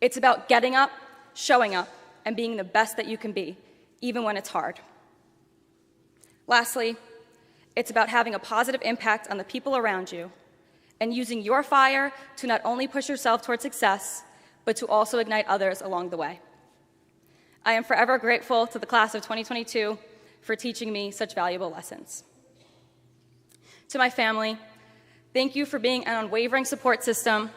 It's about getting up, showing up, and being the best that you can be, even when it's hard. Lastly, it's about having a positive impact on the people around you and using your fire to not only push yourself toward success, but to also ignite others along the way. I am forever grateful to the class of 2022 for teaching me such valuable lessons. To my family, thank you for being an unwavering support system,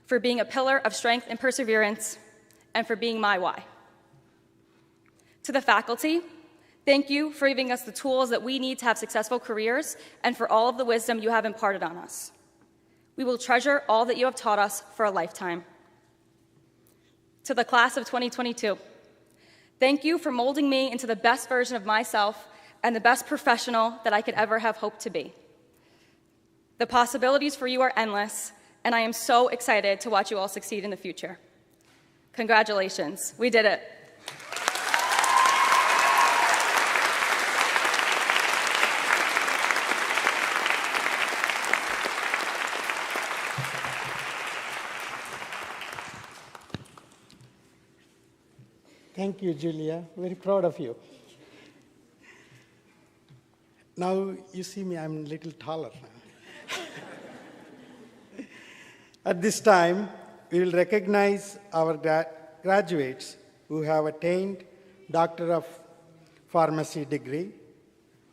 for being a pillar of strength and perseverance, and for being my why. To the faculty, thank you for giving us the tools that we need to have successful careers and for all of the wisdom you have imparted on us. We will treasure all that you have taught us for a lifetime. To the class of 2022, thank you for molding me into the best version of myself and the best professional that I could ever have hoped to be. The possibilities for you are endless, and I am so excited to watch you all succeed in the future. Congratulations, we did it. Thank you, Julia. Very proud of you. Now you see me, I'm a little taller now. At this time, we will recognize our graduates who have attained Doctor of Pharmacy degree,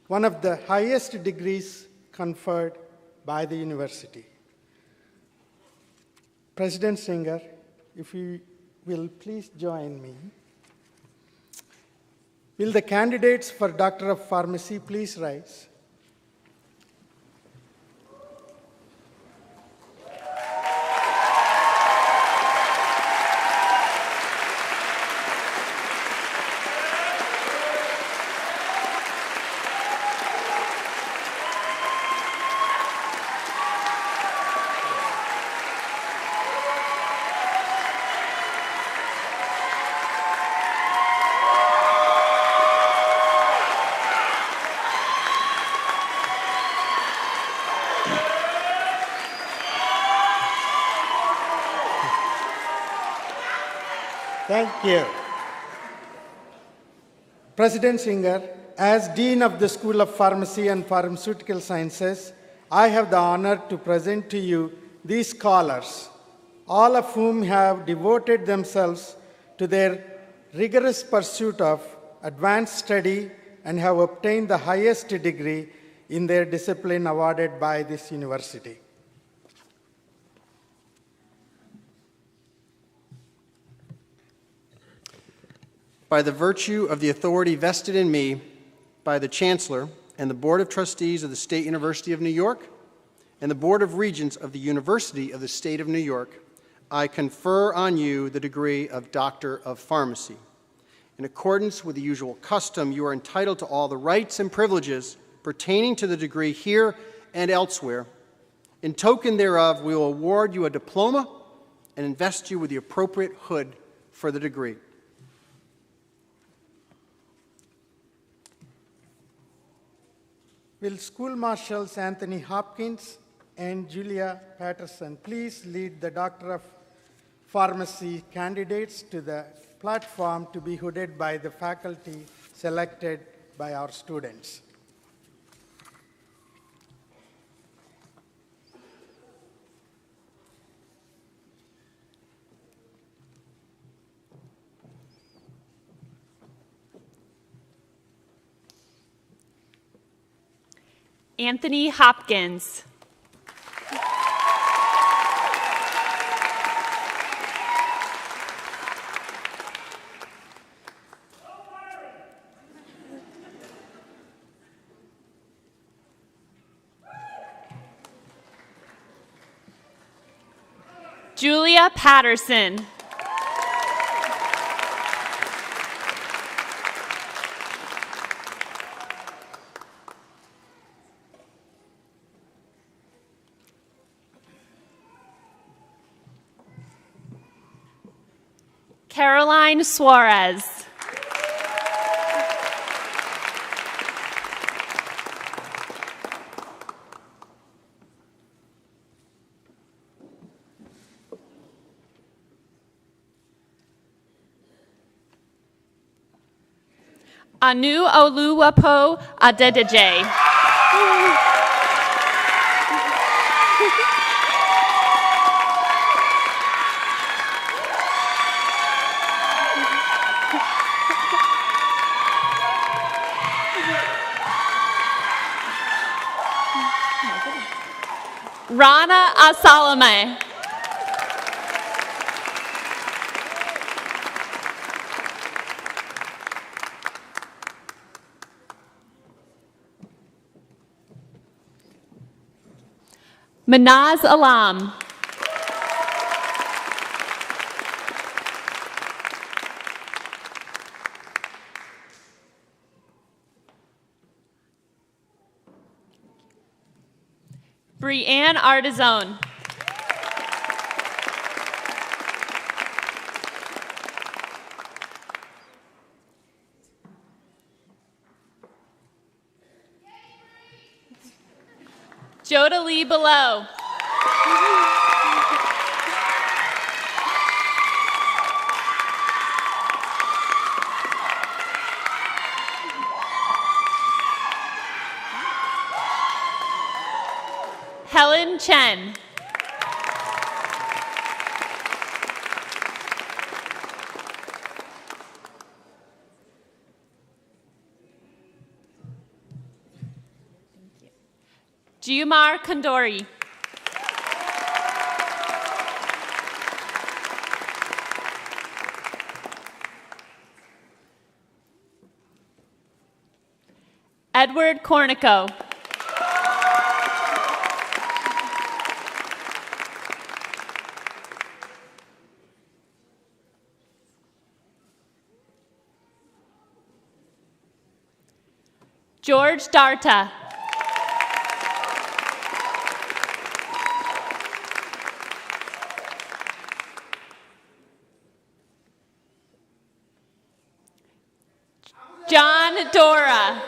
one of the highest degrees conferred by the university. President Stenger, if you will please join me. Will the candidates for Doctor of Pharmacy please rise? Thank you. President Stenger, as Dean of the School of Pharmacy and Pharmaceutical Sciences, I have the honor to present to you these scholars, all of whom have devoted themselves to their rigorous pursuit of advanced study and have obtained the highest degree in their discipline awarded by this university. By the virtue of the authority vested in me by the Chancellor and the Board of Trustees of the State University of New York and the Board of Regents of the University of the State of New York, I confer on you the degree of Doctor of Pharmacy. In accordance with the usual custom, you are entitled to all the rights and privileges pertaining to the degree here and elsewhere. In token thereof, we will award you a diploma and invest you with the appropriate hood for the degree. Will School Marshals Anthony Hopkins and Julia Patterson please lead the Doctor of Pharmacy candidates to the platform to be hooded by the faculty selected by our students. Anthony Hopkins. Julia Patterson. Caroline Suarez. Anu Oluwapo Adedeje. Rana Asalame. Manaz Alam. Brianne Artizone. Joda Lee Below. Helen Chen. Jumar Kandori. Edward Cornico. George Darta. John Dora.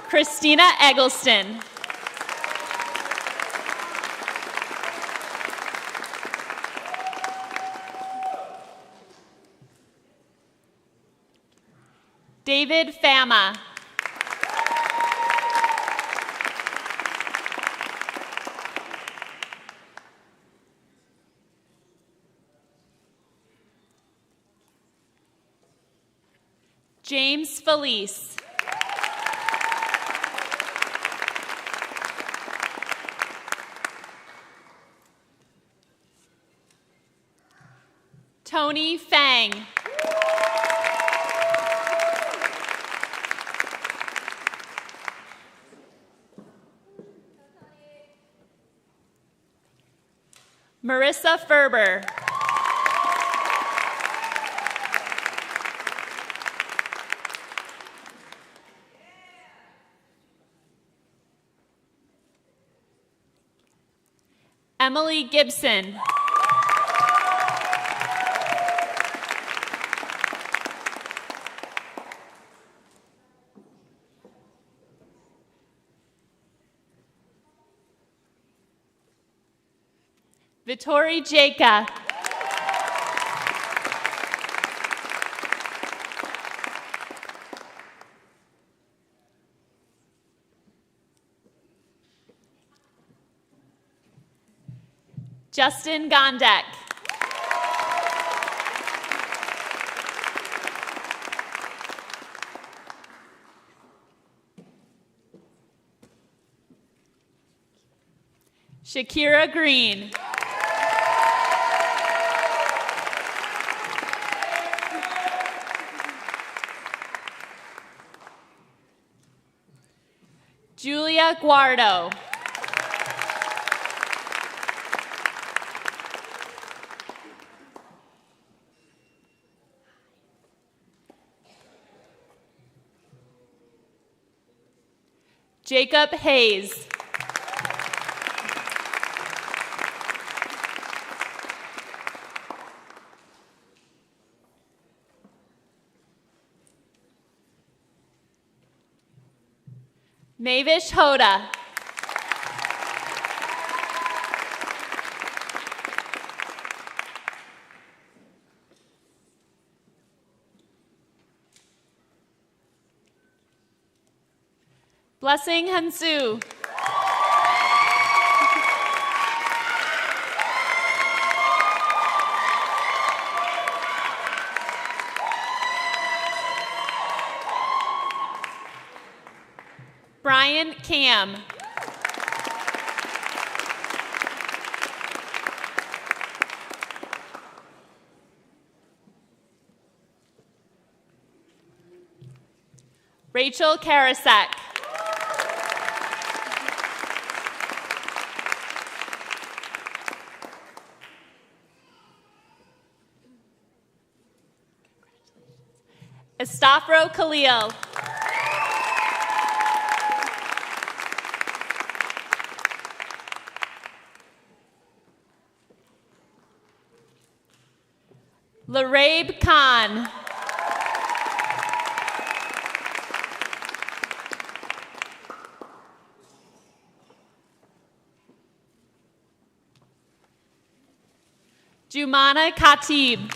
Christina Eggleston. David Fama. James Felice. Tony Fang. Marissa Ferber. Emily Gibson. Vittori Jaca. Justin Gondek. Shakira Green. Julia Guardo. Jacob Hayes. Mavish Hoda. Blessing Hansu. Brian Cam. Rachel Karasek. Estafro Khalil. Larabe Khan. Jumana Khatib.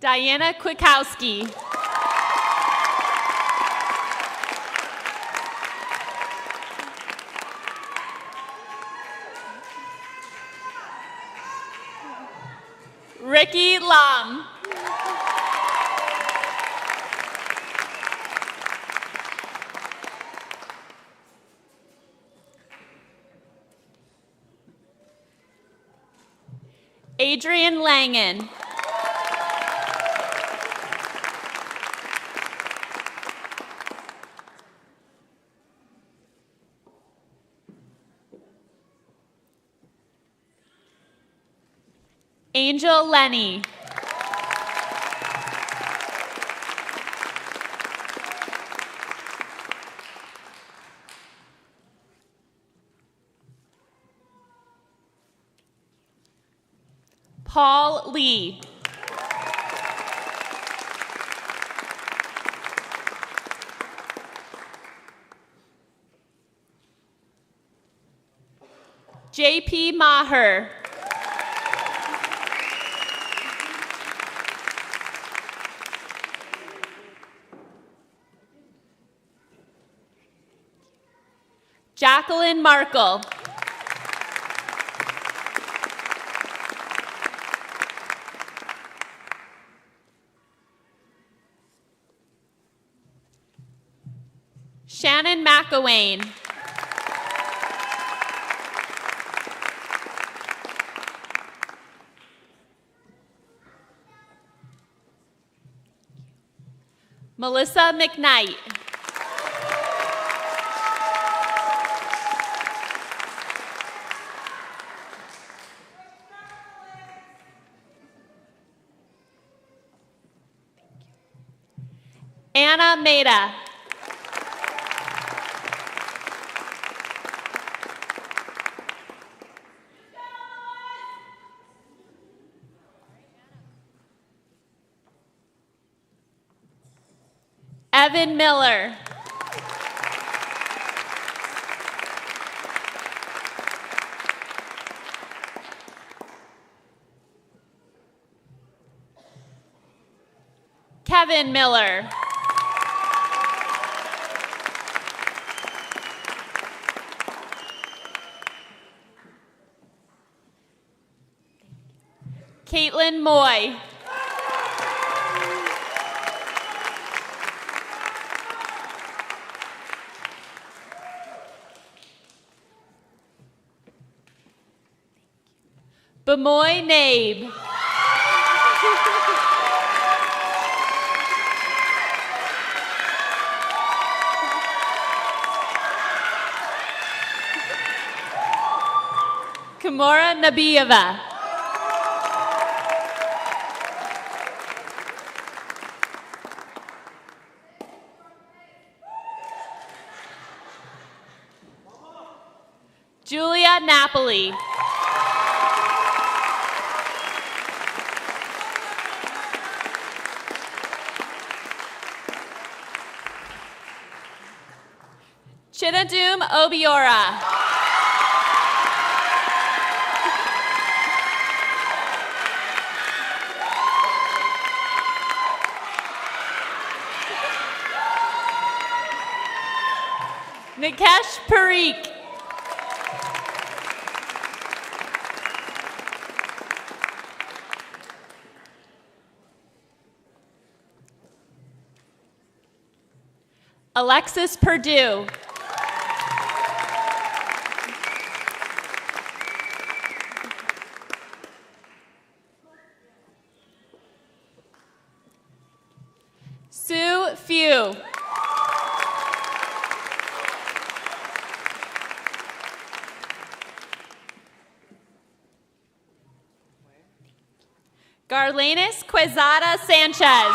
Diana Kwiatkowski. Ricky Lam. Adrian Langen. Angel Lenny. Paul Lee. JP Maher. Jacqueline Markle. Shannon McElwain. Melissa McKnight. Anna Maida. Evan Miller. Kevin Miller. Caitlin Moy. Bemoy Nabe. Kimora Nabieva. Julia Napoli. Chinadum Obiora. Nikesh Parikh. Alexis Perdue. Few. Garlanis Quezada Sanchez.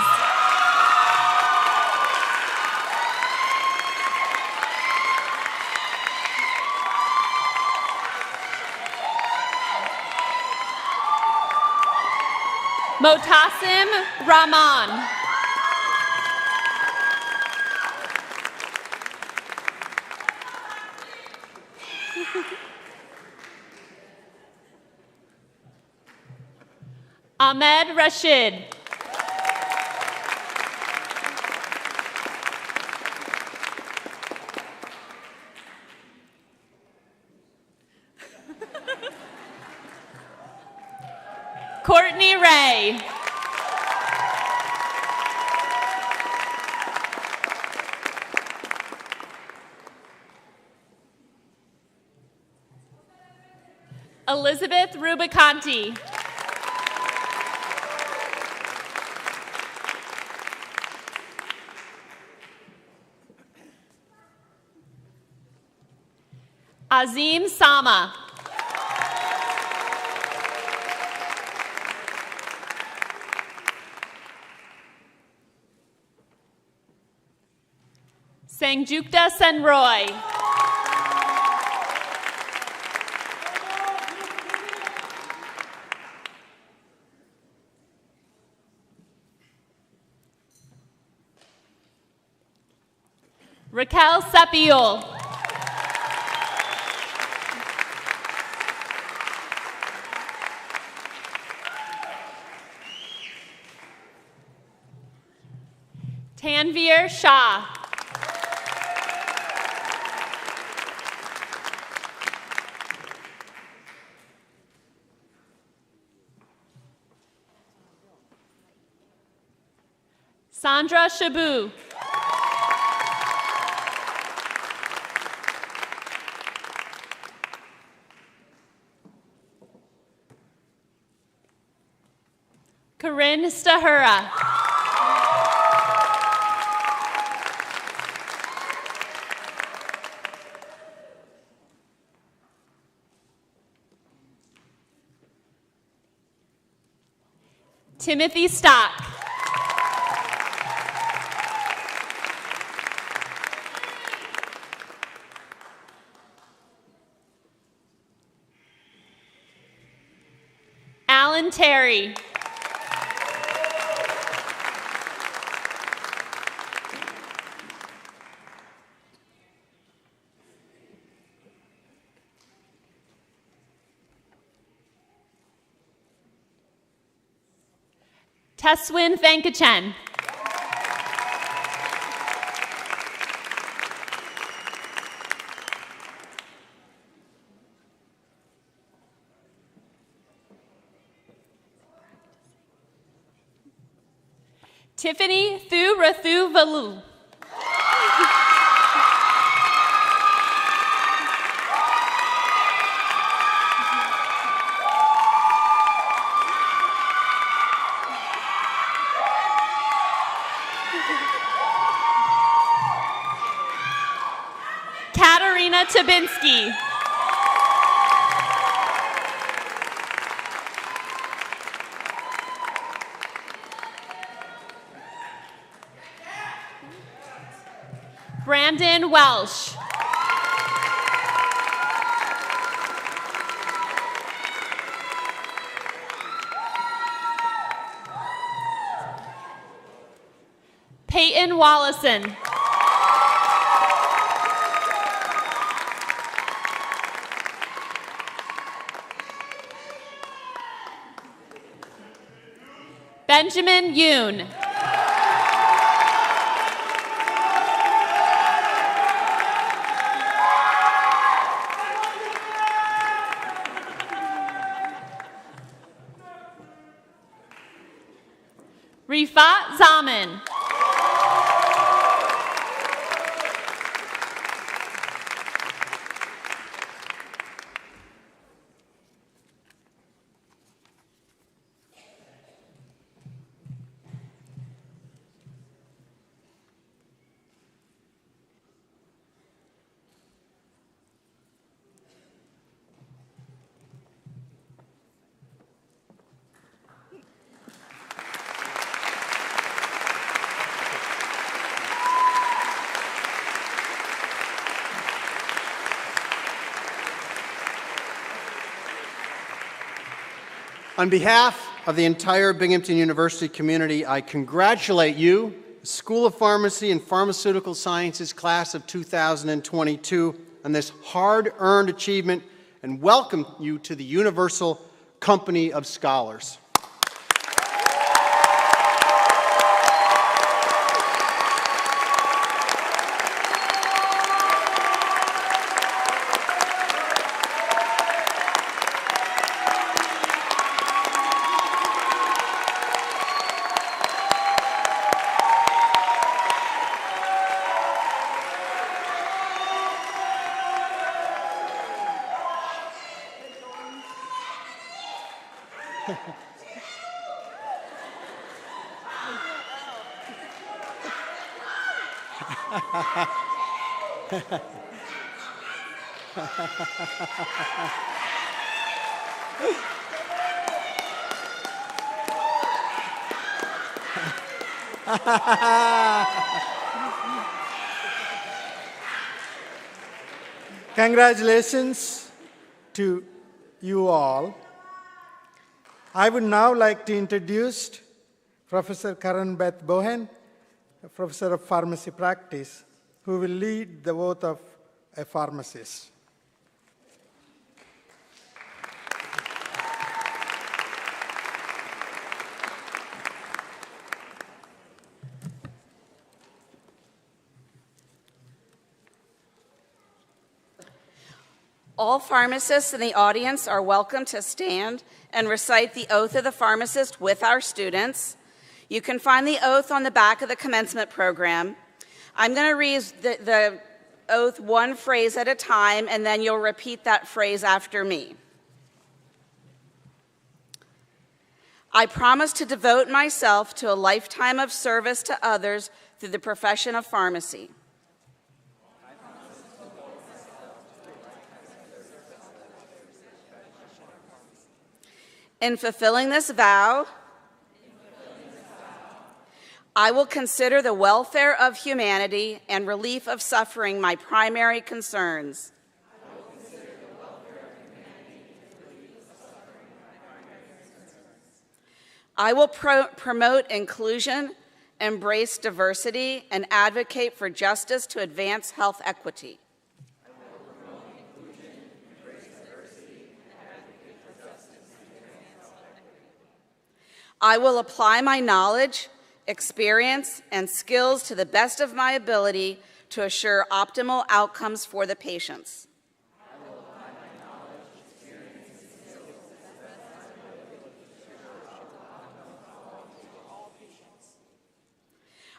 Motasim Rahman. Ahmed Rashid. Courtney Ray. Elizabeth Rubicanti. Azim Sama. Sangjukta Senroy. Raquel Sepiol. Tanvir Shah. Sandra Shabu. Corinne Stahura. Timothy Stock. Alan Terry. Teswin Venkachen. Tiffany Thu Rathu Valu. Katarina Tabinski. Brandon Welsh. Peyton Wallison. Benjamin Yoon. Rifat Zaman. On behalf of the entire Binghamton University community, I congratulate you, the School of Pharmacy and Pharmaceutical Sciences class of 2022, on this hard-earned achievement and welcome you to the Universal Company of Scholars. Congratulations to you all. I would now like to introduce Professor Karen Beth Bohen, Professor of Pharmacy Practice, who will lead the oath of a pharmacist. All pharmacists in the audience are welcome to stand and recite the oath of the pharmacist with our students. You can find the oath on the back of the commencement program. I'm going to read the oath one phrase at a time, and then you'll repeat that phrase after me. I promise to devote myself to a lifetime of service to others through the profession of pharmacy. In fulfilling this vow, I will consider the welfare of humanity and relief of suffering my primary concerns. I will promote inclusion, embrace diversity, and advocate for justice to advance health equity. I will apply my knowledge, experience, and skills to the best of my ability to assure optimal outcomes for the patients.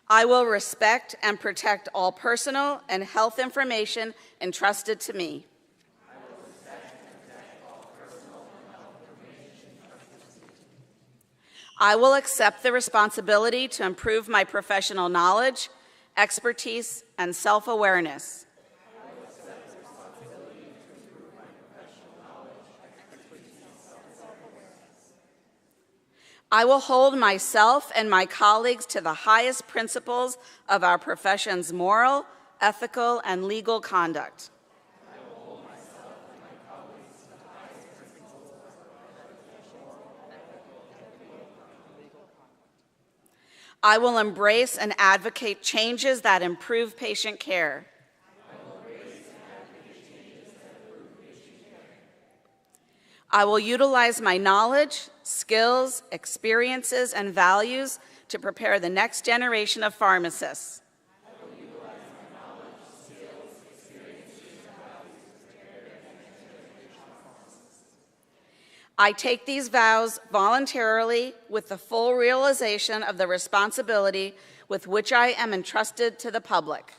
I will respect and protect all personal and health information entrusted to me. I will accept the responsibility to improve my professional knowledge, expertise, and self-awareness. I will hold myself and my colleagues to the highest principles of our profession's moral, ethical, and legal conduct. I will embrace and advocate changes that improve patient care. I will utilize my knowledge, skills, experiences, and values to prepare the next generation of pharmacists. I take these vows voluntarily with the full realization of the responsibility with which I am entrusted to the public.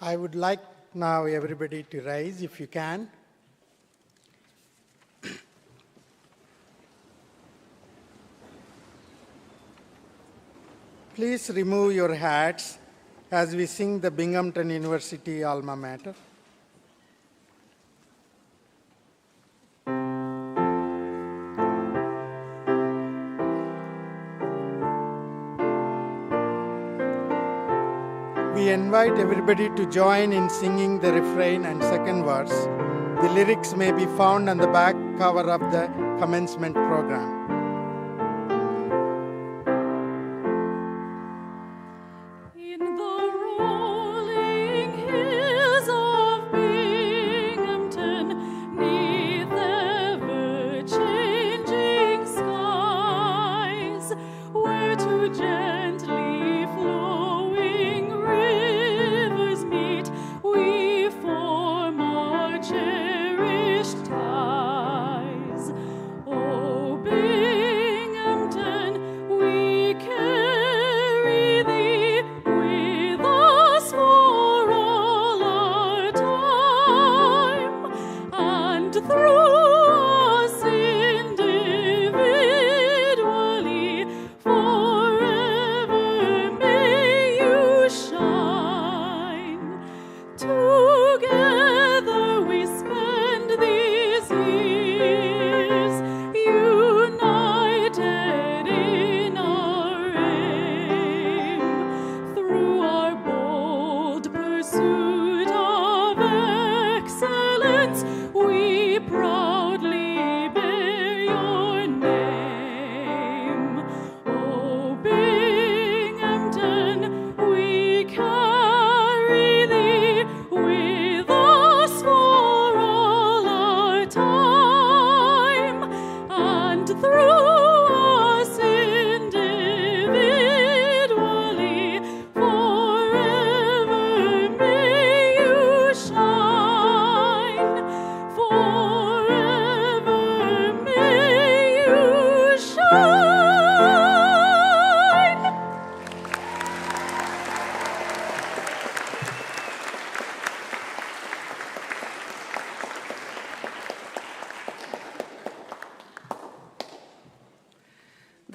I would like now everybody to rise if you can. Please remove your hats as we sing the Binghamton University Alma Mater. We invite everybody to join in singing the refrain and second verse. The lyrics may be found on the back cover of the Commencement program.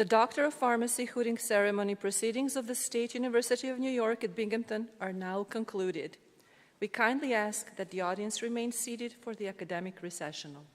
The Doctor of Pharmacy hooding ceremony proceedings of the State University of New York at Binghamton are now concluded. We kindly ask that the audience remain seated for the academic recessional.